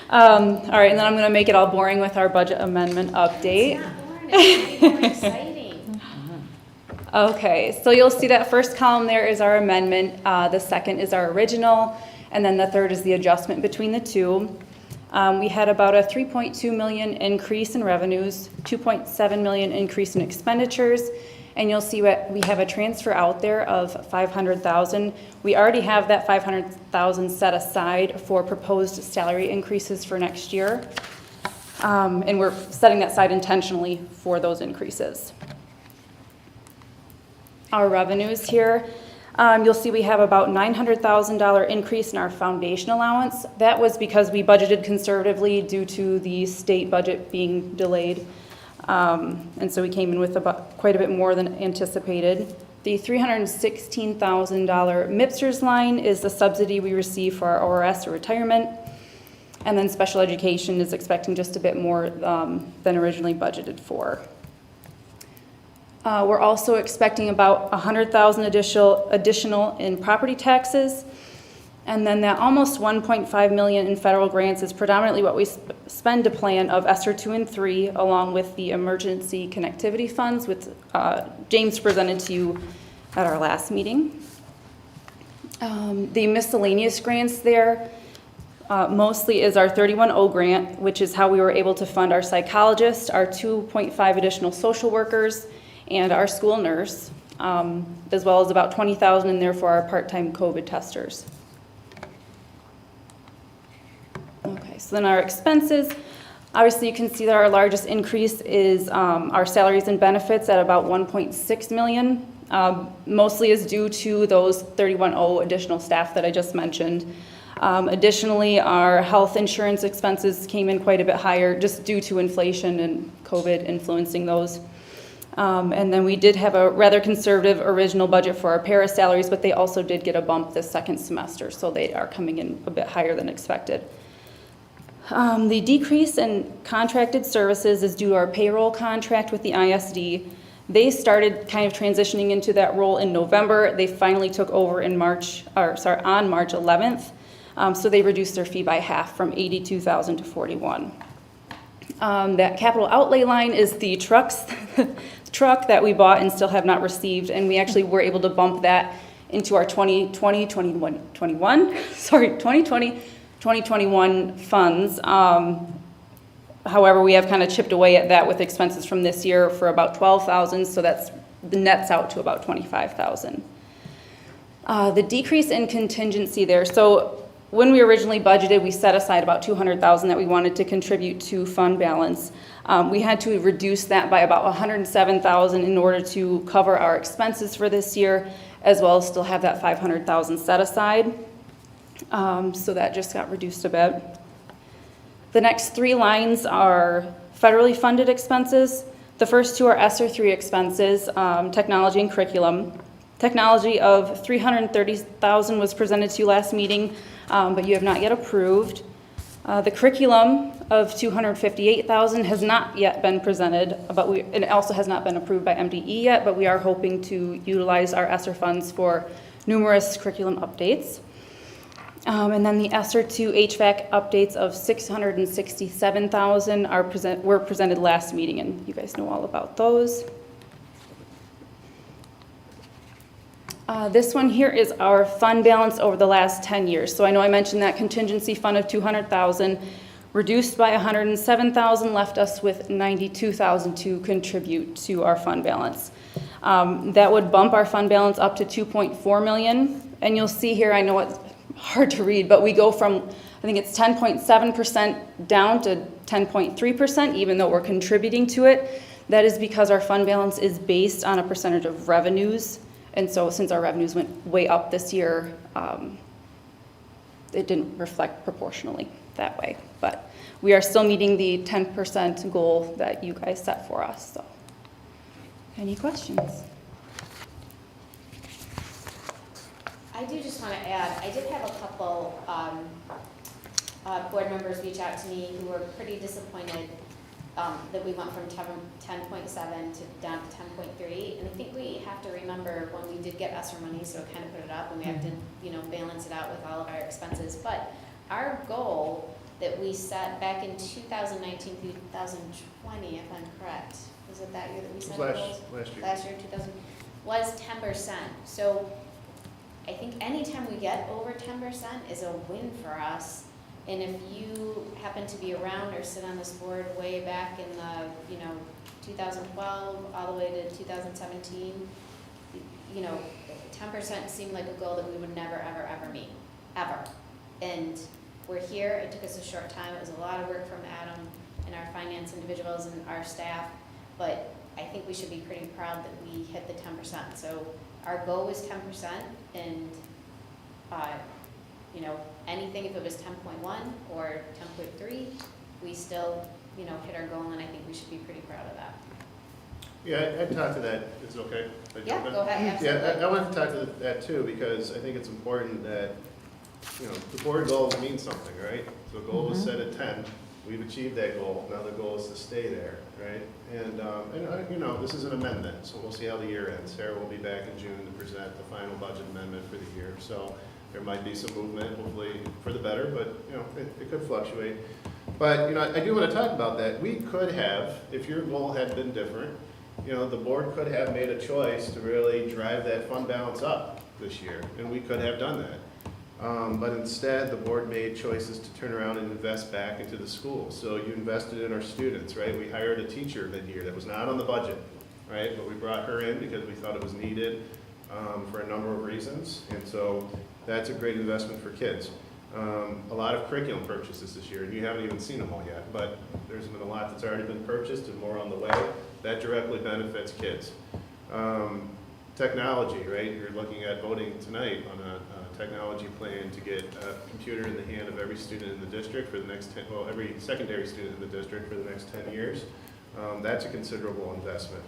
All right, and then I'm going to make it all boring with our budget amendment update. It's not boring, it's more exciting. Okay, so you'll see that first column there is our amendment, the second is our original, and then the third is the adjustment between the two. We had about a 3.2 million increase in revenues, 2.7 million increase in expenditures, and you'll see what we have a transfer out there of 500,000. We already have that 500,000 set aside for proposed salary increases for next year, and we're setting that aside intentionally for those increases. Our revenues here, you'll see we have about $900,000 increase in our foundation allowance. That was because we budgeted conservatively due to the state budget being delayed. And so we came in with about quite a bit more than anticipated. The $316,000 MIPSERS line is the subsidy we receive for our ORS or retirement. And then special education is expecting just a bit more than originally budgeted for. We're also expecting about $100,000 additional in property taxes. And then that almost $1.5 million in federal grants is predominantly what we spend to plan of ESSER 2 and 3, along with the emergency connectivity funds, which James presented to you at our last meeting. The miscellaneous grants there mostly is our 31O grant, which is how we were able to fund our psychologist, our 2.5 additional social workers, and our school nurse, as well as about $20,000 in there for our part-time COVID testers. Okay, so then our expenses, obviously you can see that our largest increase is our salaries and benefits at about 1.6 million. Mostly is due to those 31O additional staff that I just mentioned. Additionally, our health insurance expenses came in quite a bit higher just due to inflation and COVID influencing those. And then we did have a rather conservative original budget for our para salaries, but they also did get a bump this second semester, so they are coming in a bit higher than expected. The decrease in contracted services is due to our payroll contract with the ISD. They started kind of transitioning into that role in November. They finally took over in on March 11th. So they reduced their fee by half from $82,000 to $41,000. That capital outlay line is the truck that we bought and still have not received, and we actually were able to bump that into our 2021 funds. However, we have kind of chipped away at that with expenses from this year for about $12,000, so the nets out to about $25,000. The decrease in contingency there, so when we originally budgeted, we set aside about $200,000 that we wanted to contribute to fund balance. We had to reduce that by about $107,000 in order to cover our expenses for this year, as well as still have that $500,000 set aside. So that just got reduced a bit. The next three lines are federally funded expenses. The first two are ESSER 3 expenses, technology and curriculum. Technology of $330,000 was presented to you last meeting, but you have not yet approved. The curriculum of $258,000 has not yet been presented, and it also has not been approved by MDE yet, but we are hoping to utilize our ESSER funds for numerous curriculum updates. And then the ESSER 2 HVAC updates of $667,000 were presented last meeting, and you guys know all about those. This one here is our fund balance over the last 10 years. So I know I mentioned that contingency fund of $200,000, reduced by $107,000, left us with $92,000 to contribute to our fund balance. That would bump our fund balance up to $2.4 million. And you'll see here, I know it's hard to read, but we go from, I think it's 10.7% down to 10.3%, even though we're contributing to it. That is because our fund balance is based on a percentage of revenues. And so since our revenues went way up this year, it didn't reflect proportionally that way. But we are still meeting the 10% goal that you guys set for us. So, any questions? I do just want to add, I did have a couple board members reach out to me who were pretty disappointed that we went from 10.7 to down to 10.3. And I think we have to remember when we did get ESSER money, so kind of put it up, and we have to, balance it out with all of our expenses. But our goal that we set back in 2019 through 2020, if I'm correct, was it that year that we set goals? Last year, 2000, was 10%. So I think anytime we get over 10% is a win for us. And if you happen to be around or sit on this board way back in the, 2012 all the way to 2017, 10% seemed like a goal that we would never, ever, ever meet, ever. And we're here. It took us a short time. It was a lot of work from Adam and our finance individuals and our staff, but I think we should be pretty proud that we hit the 10%. So our goal was 10%, and anything if it was 10.1 or 10.3, we still, hit our goal, and I think we should be pretty proud of that. Yeah, I'd talk to that. Is it okay? Yeah, go ahead, absolutely. Yeah, I want to talk to that too, because I think it's important that, the board goals mean something, right? So the goal was set at 10. We've achieved that goal. Now the goal is to stay there, right? And this is an amendment, so we'll see how the year ends. Sarah will be back in June to present the final budget amendment for the year. So there might be some movement, hopefully for the better, but it could fluctuate. But I do want to talk about that. We could have, if your goal had been different, the board could have made a choice to really drive that fund balance up this year, and we could have done that. But instead, the board made choices to turn around and invest back into the school. So you invested in our students, right? We hired a teacher mid-year that was not on the budget, right? But we brought her in because we thought it was needed for a number of reasons. And so that's a great investment for kids. A lot of curriculum purchases this year, and you haven't even seen them all yet, but there's been a lot that's already been purchased and more on the way. That directly benefits kids. Technology, right? You're looking at voting tonight on a technology plan to get a computer in the hand of every student in the district for the next every secondary student in the district for the next 10 years. That's a considerable investment.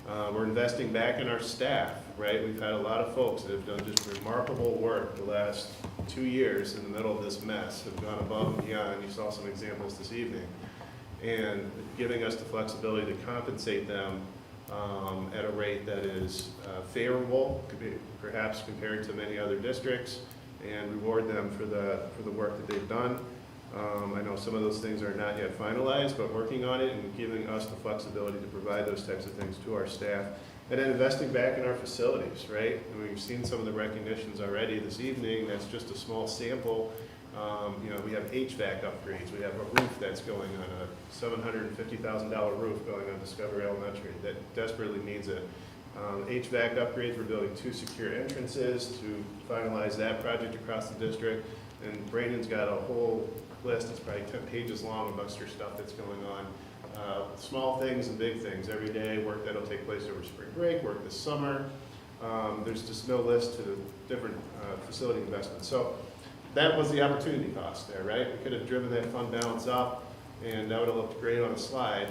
We're investing back in our staff, right? We've had a lot of folks that have done just remarkable work the last 2 years in the middle of this mess, have gone above and beyond. You saw some examples this evening. And giving us the flexibility to compensate them at a rate that is favorable, perhaps compared to many other districts, and reward them for the work that they've done. I know some of those things are not yet finalized, but working on it and giving us the flexibility to provide those types of things to our staff. And then investing back in our facilities, right? And we've seen some of the recognitions already this evening. That's just a small sample. We have HVAC upgrades. We have a roof that's going on, a $750,000 roof going on Discovery Elementary that desperately needs it. HVAC upgrades, we're building 2 secure entrances to finalize that project across the district. And Brandon's got a whole list, it's probably 10 pages long of extra stuff that's going on. Small things and big things every day, work that'll take place over spring break, work this summer. There's just no list to the different facility investments. So that was the opportunity cost there, right? We could have driven that fund balance up, and that would have looked great on a slide,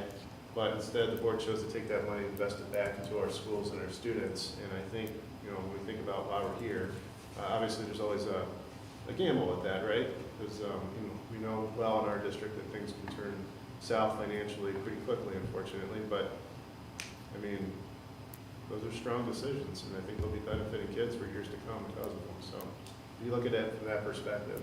but instead the board chose to take that money and invest it back into our schools and our students. And I think, when we think about why we're here, obviously there's always a gamble with that, right? Because we know well in our district that things can turn south financially pretty quickly, unfortunately, but I mean, those are strong decisions, and I think they'll be benefiting kids for years to come because of them. So if you look at it from that perspective.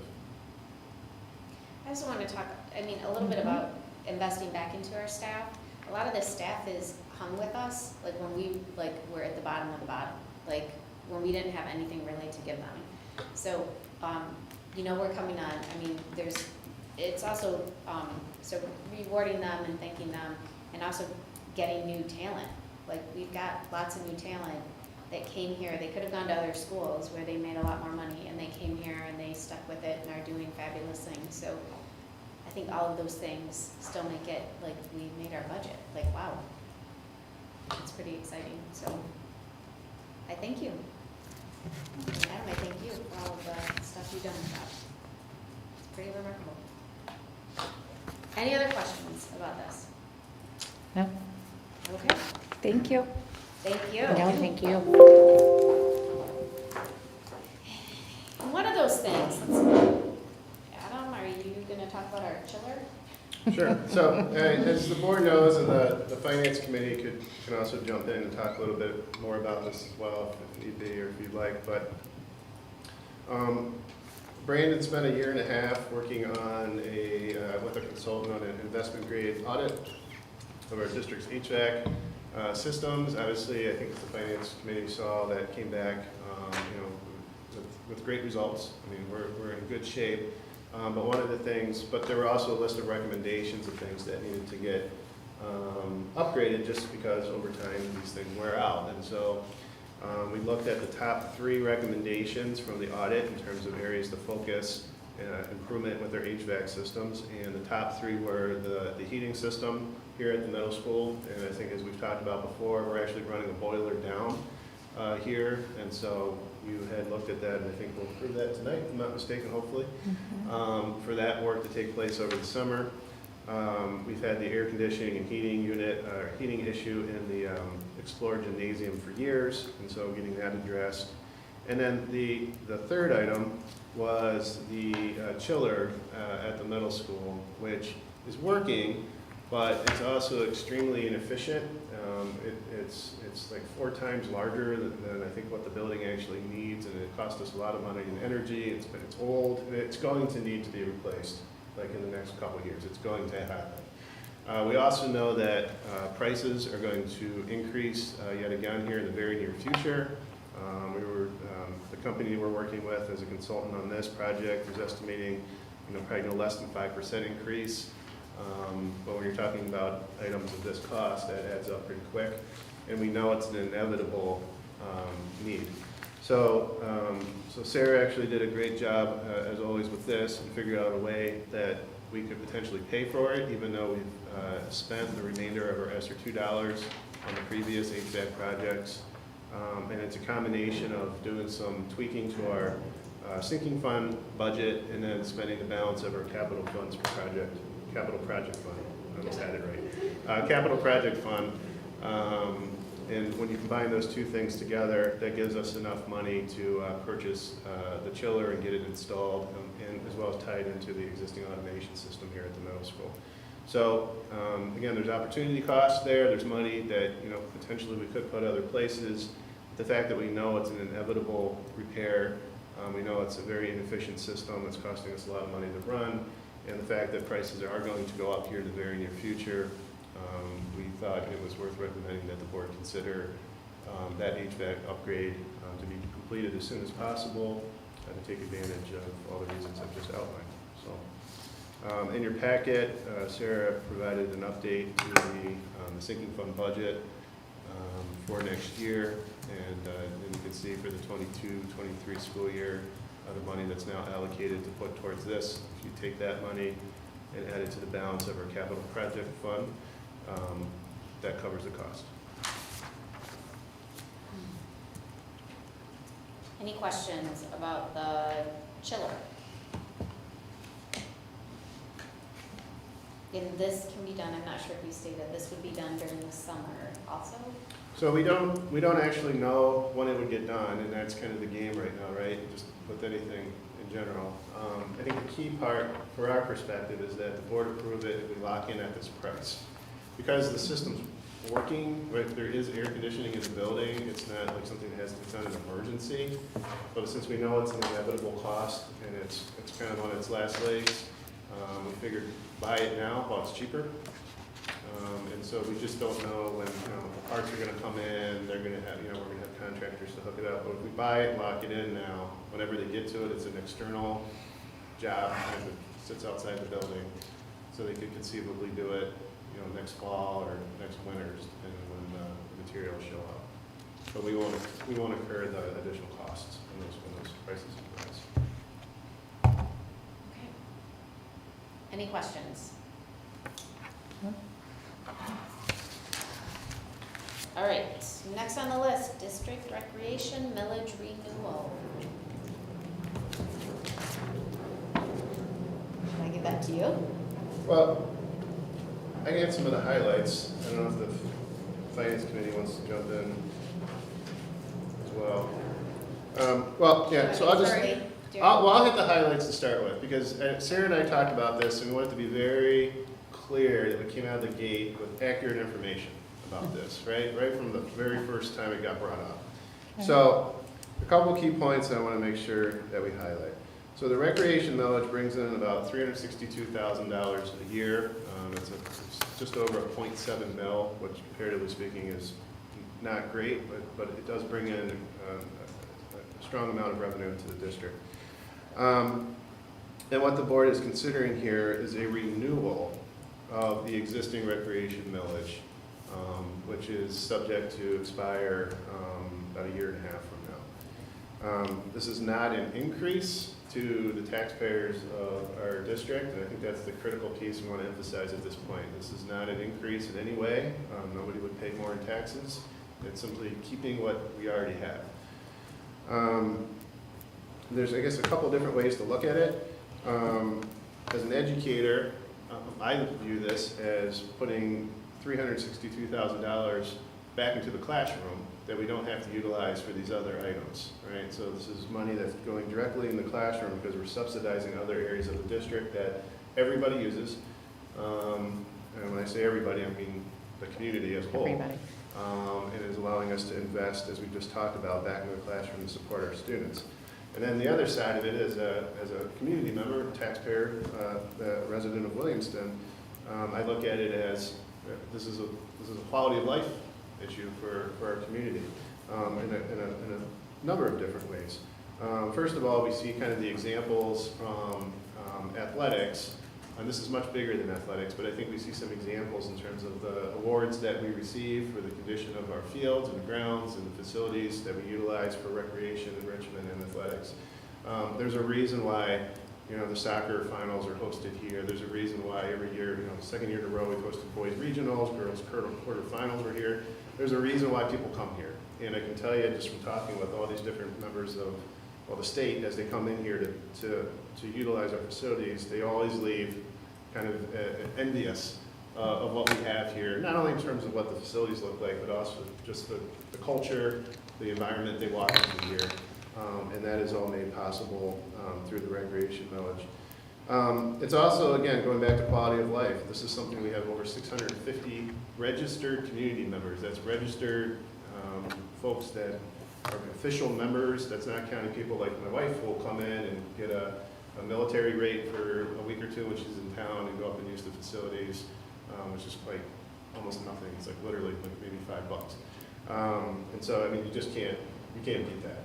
I also want to talk, a little bit about investing back into our staff. A lot of this staff is hung with us, like when we were at the bottom of the bottom, like when we didn't have anything really to give them. So, we're coming on, it's also, so rewarding them and thanking them, and also getting new talent. Like, we've got lots of new talent that came here. They could have gone to other schools where they made a lot more money, and they came here and they stuck with it and are doing fabulous things. So I think all of those things still make it like we made our budget. Like, wow, it's pretty exciting. So I thank you. Adam, I thank you for all of the stuff you've done with that. It's pretty remarkable. Any other questions about this? No? Okay. Thank you. Thank you. No, thank you. One of those things, Adam, are you going to talk about our chiller? Sure. So as the board knows, and the finance committee can also jump in and talk a little bit more about this as well if need be or if you'd like. But Brandon spent a year and a half working on with a consultant on an investment grade audit of our district's HVAC systems. Obviously, I think the finance committee saw that came back, with great results. We're in good shape. But one of the things, but there were also a list of recommendations of things that needed to get upgraded just because over time these things wear out. And so we looked at the top 3 recommendations from the audit in terms of areas to focus improvement with their HVAC systems. And the top 3 were the heating system here at the middle school. And I think as we've talked about before, we're actually running a boiler down here. And so you had looked at that, and I think we'll approve that tonight, if I'm not mistaken, hopefully, for that work to take place over the summer. We've had the air conditioning and heating unit, heating issue in the Explore Gymnasium for years, and so getting that addressed. And then the third item was the chiller at the middle school, which is working, but it's also extremely inefficient. It's like 4 times larger than I think what the building actually needs, and it costs us a lot of money and energy. It's old, and it's going to need to be replaced, like in the next couple of years. It's going to happen. We also know that prices are going to increase yet again here in the very near future. The company we're working with as a consultant on this project is estimating, probably no less than 5% increase. But when you're talking about items of this cost, that adds up pretty quick, and we know it's an inevitable need. So Sarah actually did a great job, as always, with this, and figured out a way that we could potentially pay for it, even though we've spent the remainder of our ESSER $2 on the previous HVAC projects. And it's a combination of doing some tweaking to our sinking fund budget, and then spending the balance of our capital funds for capital project fund. I almost had it right. Capital project fund. And when you combine those 2 things together, that gives us enough money to purchase the chiller and get it installed, and as well as tied into the existing automation system here at the middle school. So again, there's opportunity costs there. There's money that potentially we could put other places. The fact that we know it's an inevitable repair, we know it's a very inefficient system that's costing us a lot of money to run, and the fact that prices are going to go up here in the very near future, we thought it was worth recommending that the board consider that HVAC upgrade to be completed as soon as possible and to take advantage of all the reasons I've just outlined. So, in your packet, Sarah provided an update to the sinking fund budget for next year, and you can see for the 22-23 school year, the money that's now allocated to put towards this. If you take that money and add it to the balance of our capital project fund, that covers the cost. Any questions about the chiller? And this can be done, I'm not sure if you stated, this would be done during the summer also? So we don't actually know when it would get done, and that's kind of the game right now, right? Just with anything in general. I think the key part for our perspective is that the board approve it and we lock in at this price. Because the system's working, right, there is air conditioning in the building, it's not like something that has to be done in an emergency. But since we know it's an inevitable cost and it's kind of on its last legs, we figured buy it now while it's cheaper. And so we just don't know when, parts are gonna come in, they're gonna have, we're gonna have contractors to hook it up. But if we buy it, lock it in now, whenever they get to it, it's an external job kind of sits outside the building. So they could conceivably do it, next fall or next winter, depending on when the materials show up. But we won't incur the additional costs when those prices rise. Okay. Any questions? All right, next on the list, district recreation millage renewal. Can I give that to you? Well, I can add some of the highlights. I don't know if the finance committee wants to jump in as well. So I'll hit the highlights to start with, because Sarah and I talked about this, and we want it to be very clear that we came out of the gate with accurate information about this, right from the very first time it got brought up. So a couple key points I want to make sure that we highlight. So the recreation millage brings in about $362,000 a year. It's just over a 0.7 mil, which comparatively speaking is not great, but it does bring in a strong amount of revenue into the district. And what the board is considering here is a renewal of the existing recreation millage, which is subject to expire about a year and a half from now. This is not an increase to the taxpayers of our district, and I think that's the critical piece we want to emphasize at this point. This is not an increase in any way. Nobody would pay more in taxes. It's simply keeping what we already have. There's, I guess, a couple different ways to look at it. As an educator, I view this as putting $362,000 back into the classroom that we don't have to utilize for these other items, right? So this is money that's going directly in the classroom because we're subsidizing other areas of the district that everybody uses. And when I say everybody, I mean the community as a whole. Everybody. And is allowing us to invest, as we just talked about, back in the classroom to support our students. And then the other side of it is, as a community member, taxpayer, the resident of Williamston, I look at it as this is a quality of life issue for our community in a number of different ways. First of all, we see kind of the examples from athletics, and this is much bigger than athletics, but I think we see some examples in terms of the awards that we receive for the condition of our fields and the grounds and the facilities that we utilize for recreation, enrichment, and athletics. There's a reason why the soccer finals are hosted here. There's a reason why every year, the second year in a row, we've hosted boys regionals, girls quarterfinals are here. There's a reason why people come here. And I can tell you just from talking with all these different members of the state, as they come in here to utilize our facilities, they always leave kind of envious of what we have here, not only in terms of what the facilities look like, but also just the culture, the environment they walk into here. And that is all made possible through the recreation millage. It's also, again, going back to quality of life. This is something we have over 650 registered community members. That's registered folks that are official members. That's not counting people like my wife who will come in and get a military rate for a week or two when she's in town and go up and use the facilities, which is like almost nothing. It's like literally like maybe $5. And so, I mean, you can't beat that.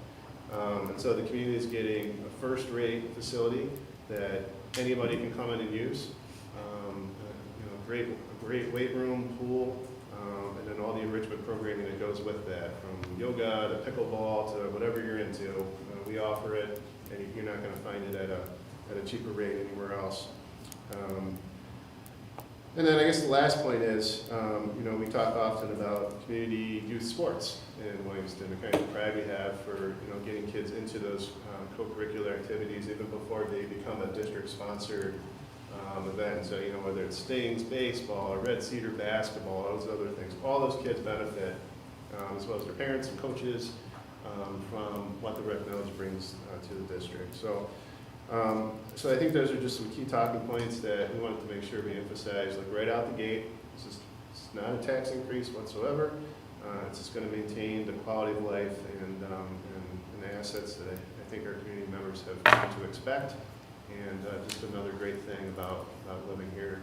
And so the community is getting a first-rate facility that anybody can come in and use. A great weight room, pool, and then and all the enrichment programming that goes with that, from yoga to pickleball to whatever you're into. We offer it, and you're not going to find it at a cheaper rate anywhere else. And then I guess the last point is, we talk often about community youth sports in Williamston, the kind of pride we have for, getting kids into those co-curricular activities even before they become a district-sponsored event. So, whether it's Stings baseball or Red Cedar basketball, those other things, all those kids benefit, as well as their parents and coaches, from what the Rec Millage brings to the district. So I think those are just some key talking points that we wanted to make sure we emphasize, like right out the gate. It's not a tax increase whatsoever. It's just going to maintain the quality of life and the assets that I think our community members have come to expect. And just another great thing about living here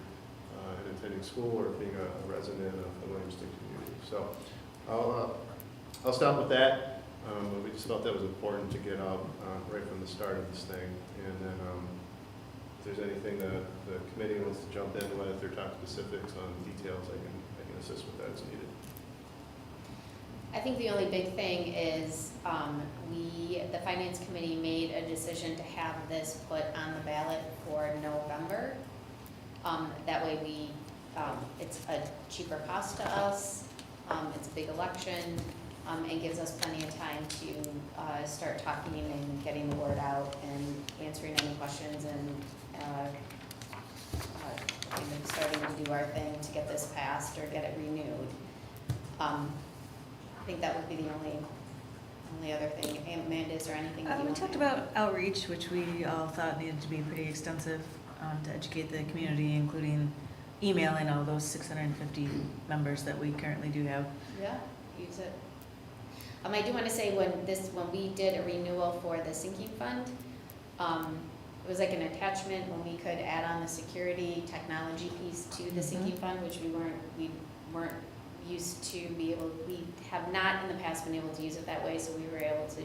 and attending school or being a resident of the Williamston community. So I'll stop with that. We just felt that was important to get out right from the start of this thing. And then if there's anything the committee wants to jump in with or talk specifics on details, I can assist with that as needed. I think the only big thing is the Finance Committee made a decision to have this put on the ballot for November. That way it's a cheaper cost to us, it's a big election, and gives us plenty of time to start talking and getting the word out and answering any questions and starting to do our thing to get this passed or get it renewed. I think that would be the only other thing. Amanda, is there anything that you We want to talked add? about outreach, which we all thought needed to be pretty extensive to educate the community, including emailing all those 650 members that we currently do have. Yeah, use it. I do want to say when we did a renewal for the sinking fund, it was like an attachment when we could add on the security technology piece to the sinking fund, which we weren't used to be able. We have not in the past been able to use it that way, so we were able to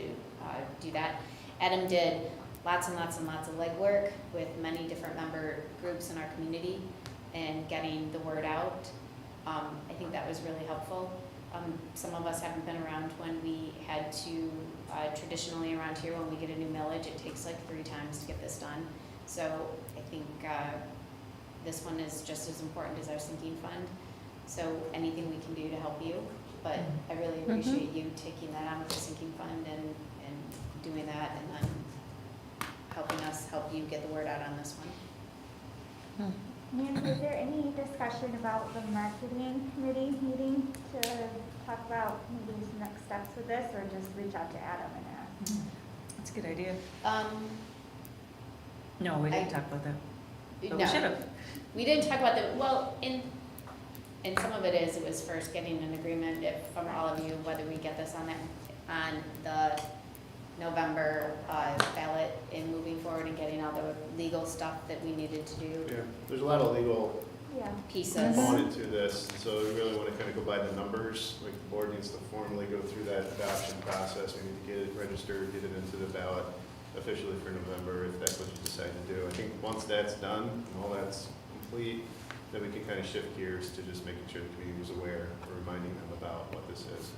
do that. Adam did lots and lots and lots of legwork with many different member groups in our community and getting the word out. I think that was really helpful. Some of us haven't been around when we had to, traditionally around here when we get a new millage, it takes like 3 times to get this done. So I think this one is just as important as our sinking fund. So anything we can do to help you, but I really appreciate you taking that on with the sinking fund and doing that and then helping us help you get the word out on this one. Nancy, is there any discussion about the marketing committee meeting to talk about maybe some next steps with this, or just reach out to Adam and ask? That's a good idea. No, we didn't talk about that. But No, we should have. we didn't talk about and some of it was first getting an agreement from all of you, whether we get this on the November ballot and moving forward and getting all the legal stuff that we needed to do. Yeah, there's a lot of legal Yeah. Pieces. component to this, so we really want to kind of go by the numbers. Like the board needs to formally go through that adoption process. We need to get it registered, get it into the ballot officially for November, if that's what you decide to do. I think once that's done and all that's complete, then we can kind of shift gears to just making sure the community is aware or reminding them about what this is.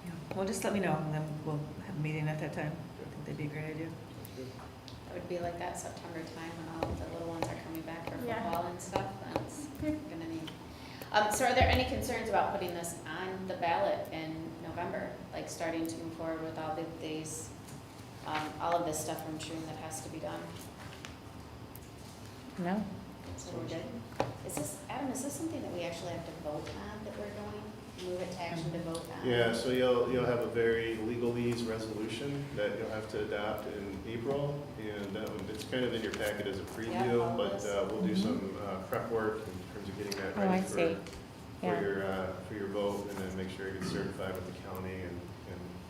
Yeah. Well, just let me know, and then we'll have a meeting at that time. I think that'd be a great idea. It would be like that September time when all the little ones are coming back for Yeah. football and stuff. That's gonna need. So are there any concerns about putting this on the ballot in November? Like starting to move forward with all these, all of this stuff from June that has to be done? No? So we're good. Adam, is this something that we actually have to vote on, that we're going, move it to action to vote on? Yeah, so you'll have a very legalese resolution that you'll have to adopt in April, and it's kind of in your packet as a Yeah, preview, all but this. we'll do some prep work in terms of getting that Oh, I ready see. Yeah. for your vote, and then make sure it gets certified with the county and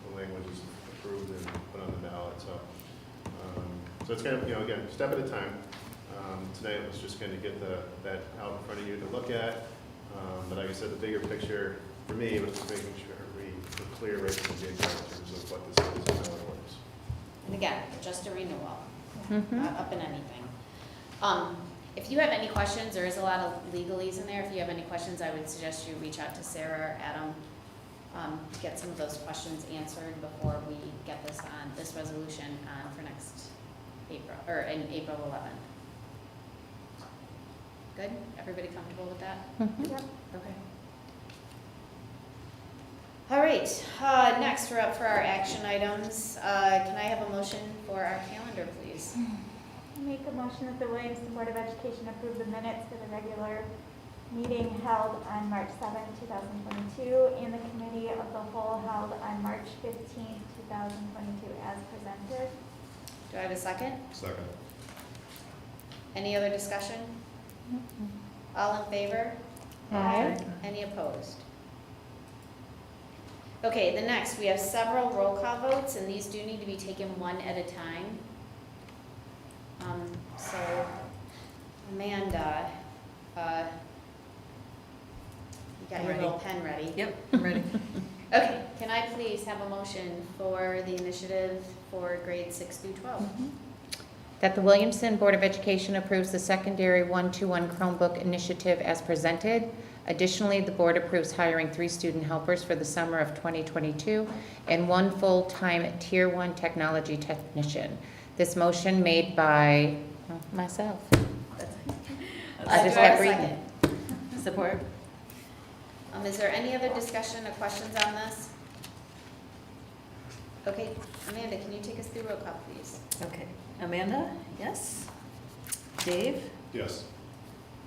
the language is approved and put on the ballot. So it's kind of, again, step at a time. Tonight was just going to get that out in front of you to look at. But like I said, the bigger picture for me was just making sure we're clear right from the get-go in terms of what this is and how it works. And again, just a renewal, Mhm. not up in anything. If you have any questions, there is a lot of legalese in there. If you have any questions, I would suggest you reach out to Sarah or Adam to get some of those questions answered before we get this resolution on for next April, or in April 11th. Good? Everybody comfortable with that? Yep. Okay. All right, next we're up for our action items. Can I have a motion for our calendar, please? I make a motion that the Williamston Board of Education approve the minutes for the regular meeting held on March 7, 2022, and the committee of the whole held on March 15, 2022, as presented. Do I have a second? Second. Any other discussion? All in favor? Aye. Any opposed? Okay, the next, we have several roll call votes, and these do need to be taken one at a time. So, Amanda, you got I'm your ready. little pen ready? Yep, I'm ready. Okay, can I please have a motion for the initiative for grades 6 through 12? That the Williamston Board of Education approves the secondary 1-to-1 Chromebook initiative as presented. Additionally, the board approves hiring 3 student helpers for the summer of 2022 and 1 full-time Tier 1 technology technician. This motion made by myself. I just Do I have kept a reading. second? Support? Is there any other discussion or questions on this? Okay, Amanda, can you take us through roll call, please? Okay. Amanda, yes. Dave? Yes.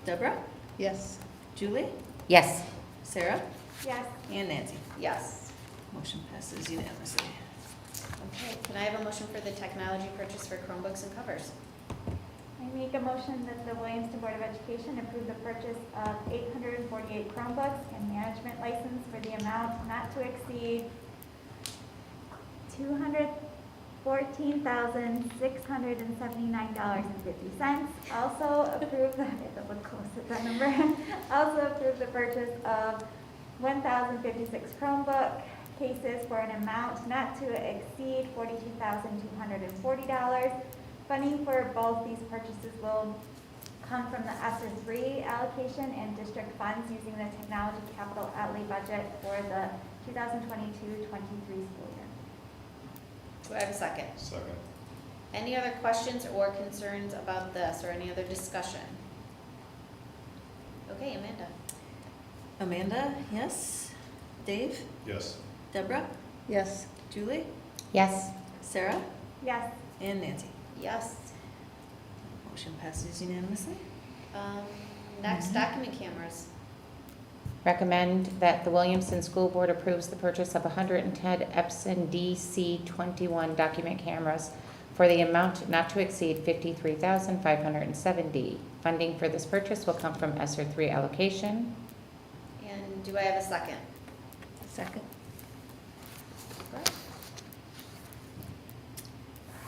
Deborah? Yes. Julie? Yes. Sarah? Yes. And Nancy. Yes. Motion passes unanimously. Okay, can I have a motion for the technology purchase for Chromebooks and covers? I make a motion that the Williamston Board of Education approve the purchase of 848 Chromebooks and management license for the amount not to exceed $214,679.50. Also approve the, I have to look close at that number. Also approve the purchase of 1,056 Chromebook cases for an amount not to exceed $42,240. Funding for both these purchases will come from the ESSER 3 allocation and district funds using the technology capital outlay budget for the 2022-23 school year. Do I have a second? Second. Any other questions or concerns about this or any other discussion? Okay, Amanda. Amanda, yes. Dave? Yes. Deborah? Yes. Julie? Yes. Sarah? Yes. And Nancy. Yes. Motion passes unanimously. Next, document cameras. Recommend that the Williamston School Board approves the purchase of 110 Epson DC-21 document cameras for the amount not to exceed $53,570. Funding for this purchase will come from ESSER 3 allocation. And do I have a second? Second.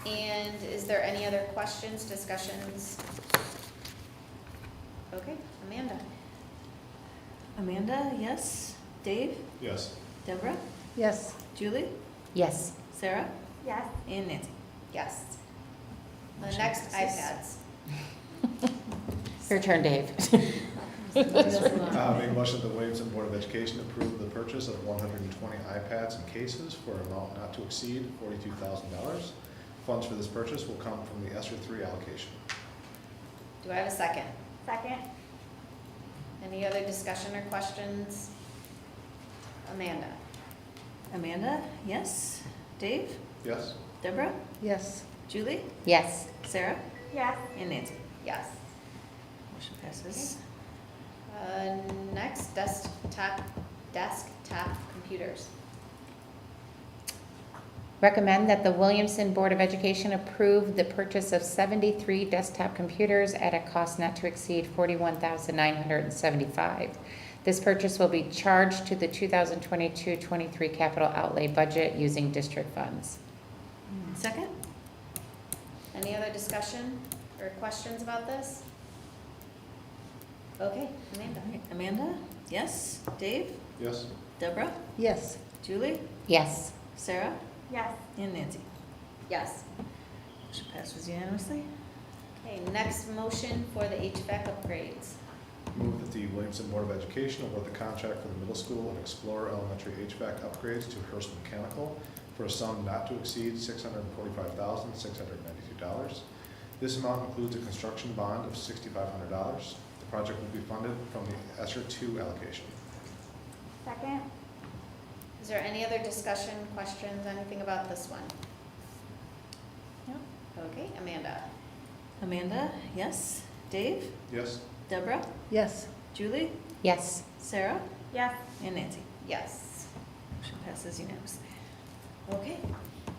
And is there any other questions, discussions? Okay, Amanda. Amanda, yes. Dave? Yes. Deborah? Yes. Julie? Yes. Sarah? Yes. And Nancy. Yes. The Motion next, passes. iPads. Your turn, Dave. Make a motion that the Williamston Board of Education approve the purchase of 120 iPads and cases for an amount not to exceed $42,000. Funds for this purchase will come from the ESSER 3 allocation. Do I have a second? Second. Any other discussion or questions? Amanda. Amanda, yes. Dave? Yes? Deborah? Yes. Julie? Yes. Sarah? Yes. And Nancy. Yes. Motion passes. Next, desktop computers. Recommend that the Williamston Board of Education approve the purchase of 73 desktop computers at a cost not to exceed $41,975. This purchase will be charged to the 2022-23 capital outlay budget using district funds. Second? Any other discussion or questions about this? Okay, Amanda. Amanda, yes. Dave? Yes? Deborah? Yes. Julie? Yes. Sarah? Yes. And Nancy. Yes. Motion passes unanimously. Okay, next motion for the HVAC upgrades. Move that the Williamston Board of Education award the contract for the middle school and Explorer Elementary HVAC upgrades to Hearst Mechanical for a sum not to exceed $645,692. This amount includes a construction bond of $6,500. The project will be funded from the ESSER 2 allocation. Second? Is there any other discussion, questions, anything about this one? No. Okay, Amanda? Amanda, yes. Dave? Yes? Deborah? Yes. Julie? Yes. Sarah? Yes. And Nancy. Yes. Motion passes unanimously. Okay.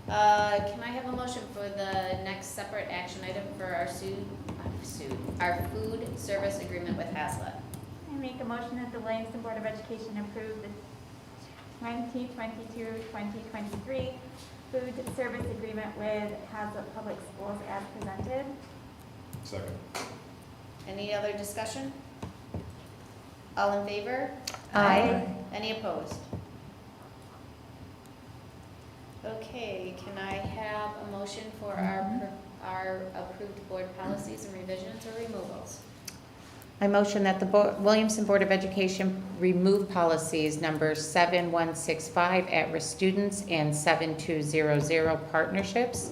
Can I have a motion for the next separate action item for our our food service agreement with Hvac? I make a motion that the Williamston Board of Education approve the 2022-2023 food service agreement with Hvac Public Schools as presented. Second. Any other discussion? All in favor? Aye. Any opposed? Okay, can I have a motion for our approved board policies and revisions or removals? I motion that the Williamston Board of Education remove policies number 7165 at-risk students and 7200 partnerships.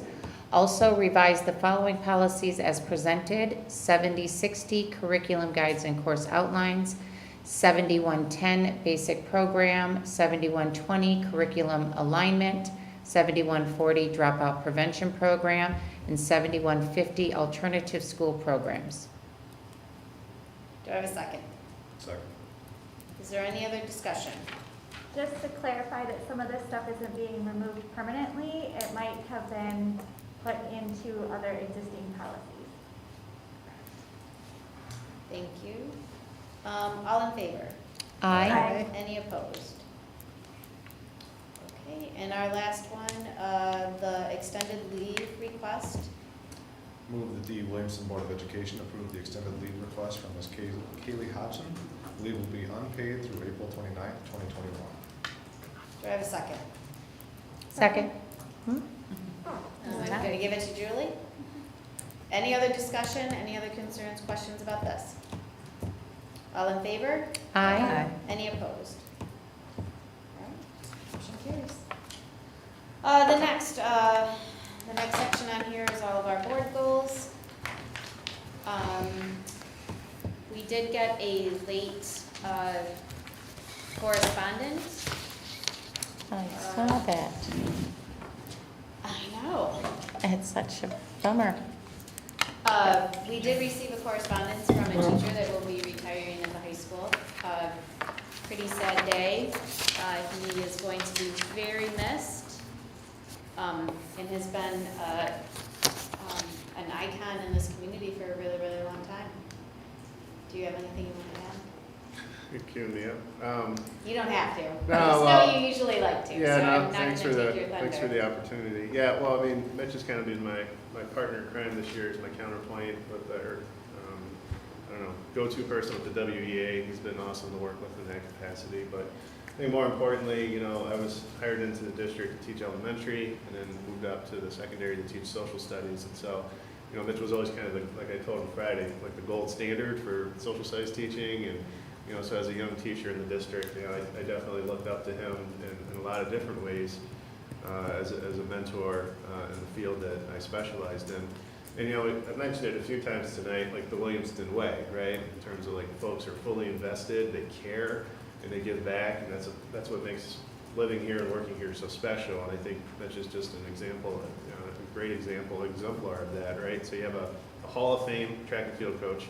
Also revise the following policies as presented: 7060 curriculum guides and course outlines, 7110 basic program, 7120 curriculum alignment, 7140 dropout prevention program, and 7150 alternative school programs. Do I have a second? Second. Is there any other discussion? Just to clarify that some of this stuff isn't being removed permanently, it might have been put into other existing policies. Thank you. All in favor? Aye. Any opposed? Okay, and our last one, the extended leave request. Move that the Williamston Board of Education approve the extended leave request from Ms. Kaylee Hodgson. Leave will be unpaid through April 29th, 2021. Do I have a second? Second. I'm going to give it to Julie. Any other discussion, any other concerns, questions about this? All in favor? Aye. Any opposed? All right, motion carries. The next section on here is all of our board goals. We did get a late correspondence. I saw that. I know. It's such a bummer. We did receive a correspondence from a teacher that will be retiring in the high school. Pretty sad day. He is going to be very missed, and has been an icon in this community for a really, really long time. Do you have anything you want to add? You queued me up. You don't have to. No, I just know well, you usually like to, Yeah, so no, I'm not going thanks to for take your thunder. thanks for the opportunity. Yeah, well, I mean, Mitch has kind of been my partner in crime this year. He's my counterpoint with our, I don't know, go-to person with the WEA. He's been awesome to work with in that capacity. But I think more importantly, you know, I was hired into the district to teach elementary and then moved up to the secondary to teach social studies. And so, you know, Mitch was always kind of, like I told him Friday, like the gold standard for social studies teaching. And you know, so as a young teacher in the district, you know, I definitely looked up to him in a lot of different ways as a mentor in the field that I specialized in. And you know, I mentioned it a few times tonight, like the Williamston way, right? In terms of like folks are fully invested, they care, and they give back, and that's what makes living here and working here so special. And I think that's just an example, you know, a great example, exemplar of that, right? So you have a Hall of Fame track and field coach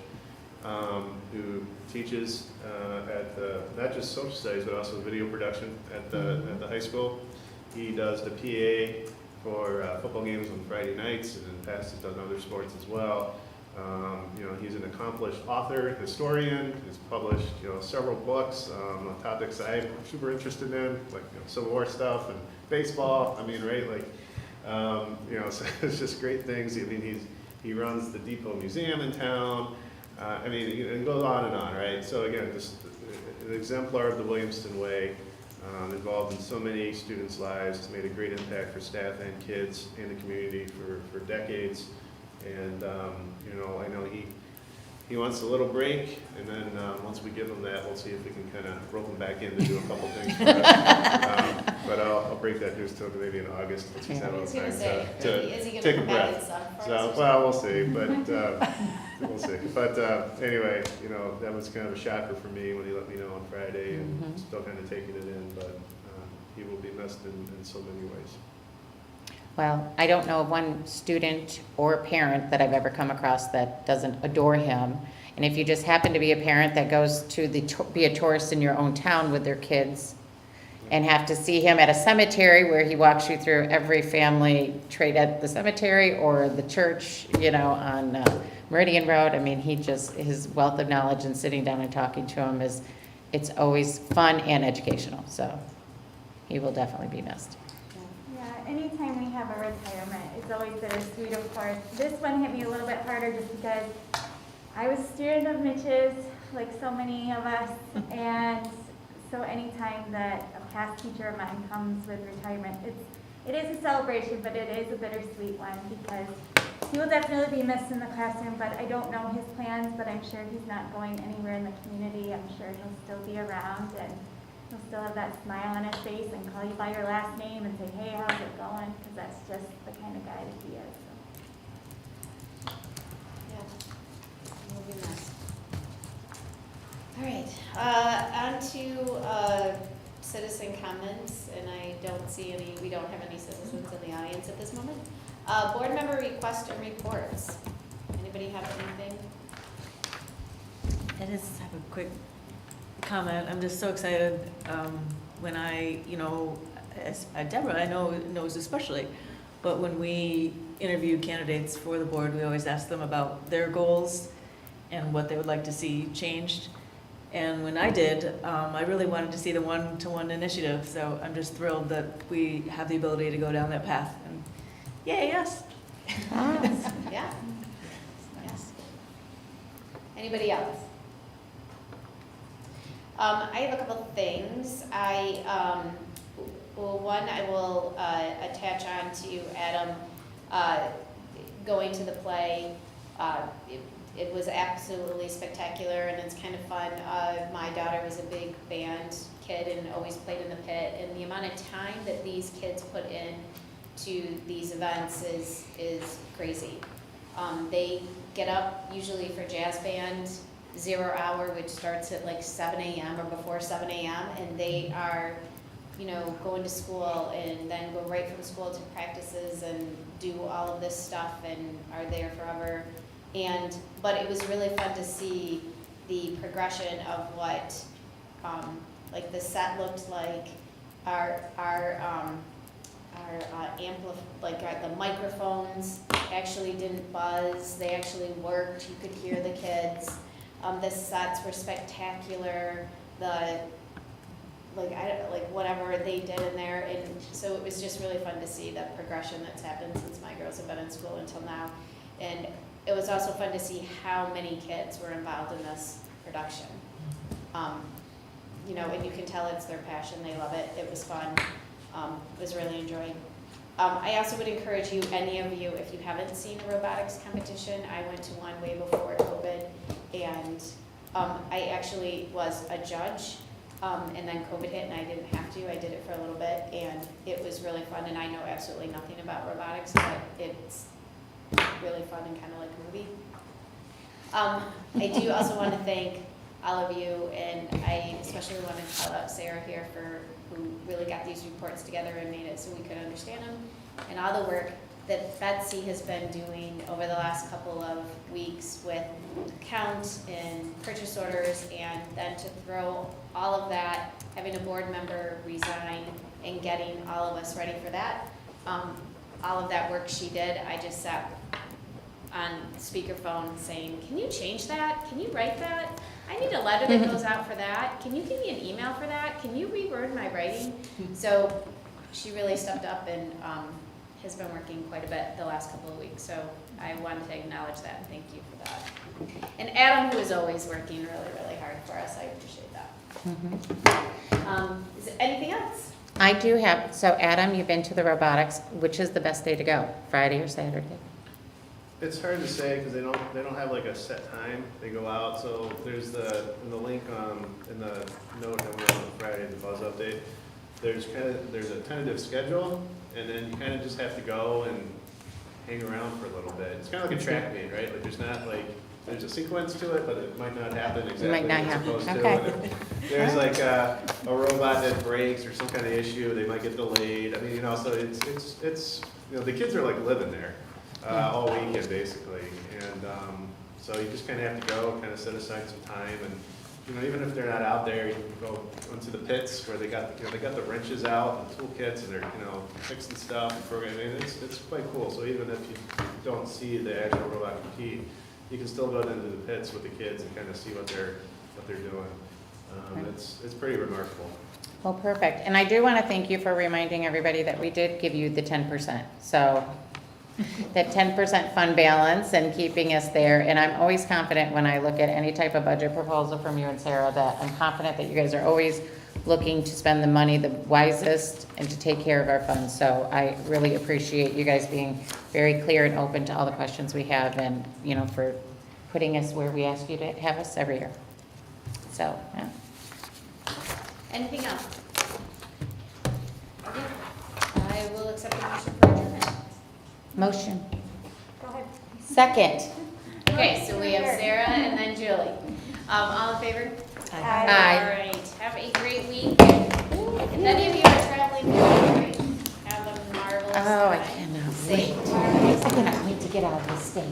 who teaches at not just social studies, but also video production at the high school. He does the PA for football games on Friday nights, and in the past has done other sports as well. You know, he's an accomplished author, historian. He's published, you know, several books on topics I'm super interested in, like, you know, Civil War stuff and baseball. I mean, right, like, you know, so it's just great things. I mean, he runs the Depot Museum in town. I mean, it goes on and on, right? So again, just an exemplar of the Williamston way, involved in so many students' lives, has made a great impact for staff and kids in the community for decades. And, you know, I know he wants a little break, and then once we give him that, we'll see if we can kind of rope him back in to do a couple things for us. But I'll break that news to him maybe in August, once he's had a I little was time gonna say, is he to gonna take a come back and breath. sub for So, us? well, we'll see, but we'll see. But anyway, you know, that was kind of a shocker for me when he let me know on Friday, and still kind of taking it in, but he will be missed in so many ways. Well, I don't know of one student or parent that I've ever come across that doesn't adore him. And if you just happen to be a parent that goes to be a tourist in your own town with their kids and have to see him at a cemetery where he walks you through every family trait at the cemetery or the church, you know, on Meridian Road, I mean, his wealth of knowledge and sitting down and talking to him it's always fun and educational. So he will definitely be missed. Yeah, anytime we have a retirement, it's always bittersweet, of course. This one hit me a little bit harder just because I was a student of Mitch's, like so many of us, and so anytime that a past teacher of mine comes with retirement, it is a celebration, but it is a bittersweet one because he will definitely be missed in the classroom, but I don't know his plans, but I'm sure he's not going anywhere in the community. I'm sure he'll still be around, and he'll still have that smile on his face and call you by your last name and say, hey, how's it going? Because that's just the kind of guy that he is. So. Yeah, will be nice. All right, on to citizen comments, and I don't see any, we don't have any citizens in the audience at this moment. Board member requests and reports. Anybody have anything? I just have a quick comment. I'm just so excited when Deborah, I know knows especially, but when we interview candidates for the board, we always ask them about their goals and what they would like to see changed. And when I did, I really wanted to see the one-to-one initiative, so I'm just thrilled that we have the ability to go down that path. And yay, yes. Yeah. Yes. Anybody else? I have a couple of things. One, I will attach on to Adam going to the play. It was absolutely spectacular, and it's kind of fun. My daughter was a big band kid and always played in the pit, and the amount of time that these kids put in to these events is crazy. They get up usually for jazz band 0 hour, which starts at like 7 a.m. or before 7 a.m. and they are, you know, going to school and then go right from school to practices and do all of this stuff and are there forever. But it was really fun to see the progression of what like the set looked like. The microphones actually didn't buzz. They actually worked. You could hear the kids. The sets were spectacular. Whatever they did in there, and so it was just really fun to see the progression that's happened since my girls have been in school until now. And it was also fun to see how many kids were involved in this production. You know, and you can tell it's their passion. They love it. It was fun. Was really enjoying. I also would encourage you, any of you, if you haven't seen a robotics competition, I went to one way before COVID, and I actually was a judge, and then COVID hit and I didn't have to. I did it for a little bit, and it was really fun, and I know absolutely nothing about robotics, but it's really fun and kind of like a movie. I do also want to thank all of you, and I especially want to shout out Sarah here who really got these reports together and made it so we could understand them, and all the work that Betsy has been doing over the last couple of weeks with count and purchase orders, and then to throw all of that, having a board member resign and getting all of us ready for that. All of that work she did, I just sat on speakerphone saying, can you change that? Can you write that? I need a letter that goes out for that. Can you give me an email for that? Can you reword my writing? So she really stepped up and has been working quite a bit the last couple of weeks. So I wanted to acknowledge that and thank you for that. And Adam, who is always working really, really hard for us, I appreciate that. Is there anything else? I do have, so Adam, you've been to the robotics. Which is the best day to go, Friday or Saturday? It's hard to say because they don't have like a set time they go out. So there's in the link in the note that went out on Friday, the buzz update. There's a tentative schedule, and then you kind of just have to go and hang around for a little bit. It's kind of like a track meet, right? Like there's a sequence to it, but it might not happen exactly might not as it's happen. supposed Okay. to. And if there's like a robot that breaks or some kind of issue, they might get delayed. I mean, so it's the kids are like living there all weekend basically, and so you just kind of have to go, kind of set aside some time, and even if they're not out there, you can go into the pits where they got the wrenches out and toolkits, and they're fixing stuff and programming. It's quite cool. So even if you don't see the actual robot compete, you can still go into the pits with the kids and kind of see what they're doing. It's pretty remarkable. Well, perfect. And I do want to thank you for reminding everybody that we did give you the 10%. So that 10% fund balance and keeping us there. And I'm always confident when I look at any type of budget proposal from you and Sarah that I'm confident that you guys are always looking to spend the money the wisest and to take care of our funds. So I really appreciate you guys being very clear and open to all the questions we have, and for putting us where we ask you to have us every year. So, yeah. Anything else? Okay. I will accept the motion for adjournment. Motion. Go ahead. Second. Okay, so we have Sarah and then Julie. All in favor? Aye. All right, have a great week. If any of you are traveling, great. Have a marvelous Oh, I time. cannot wait. I cannot wait to get out of the state.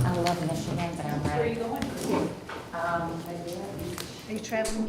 I love Michigan, but I'm ready. Where are you going? Um, Are you traveling?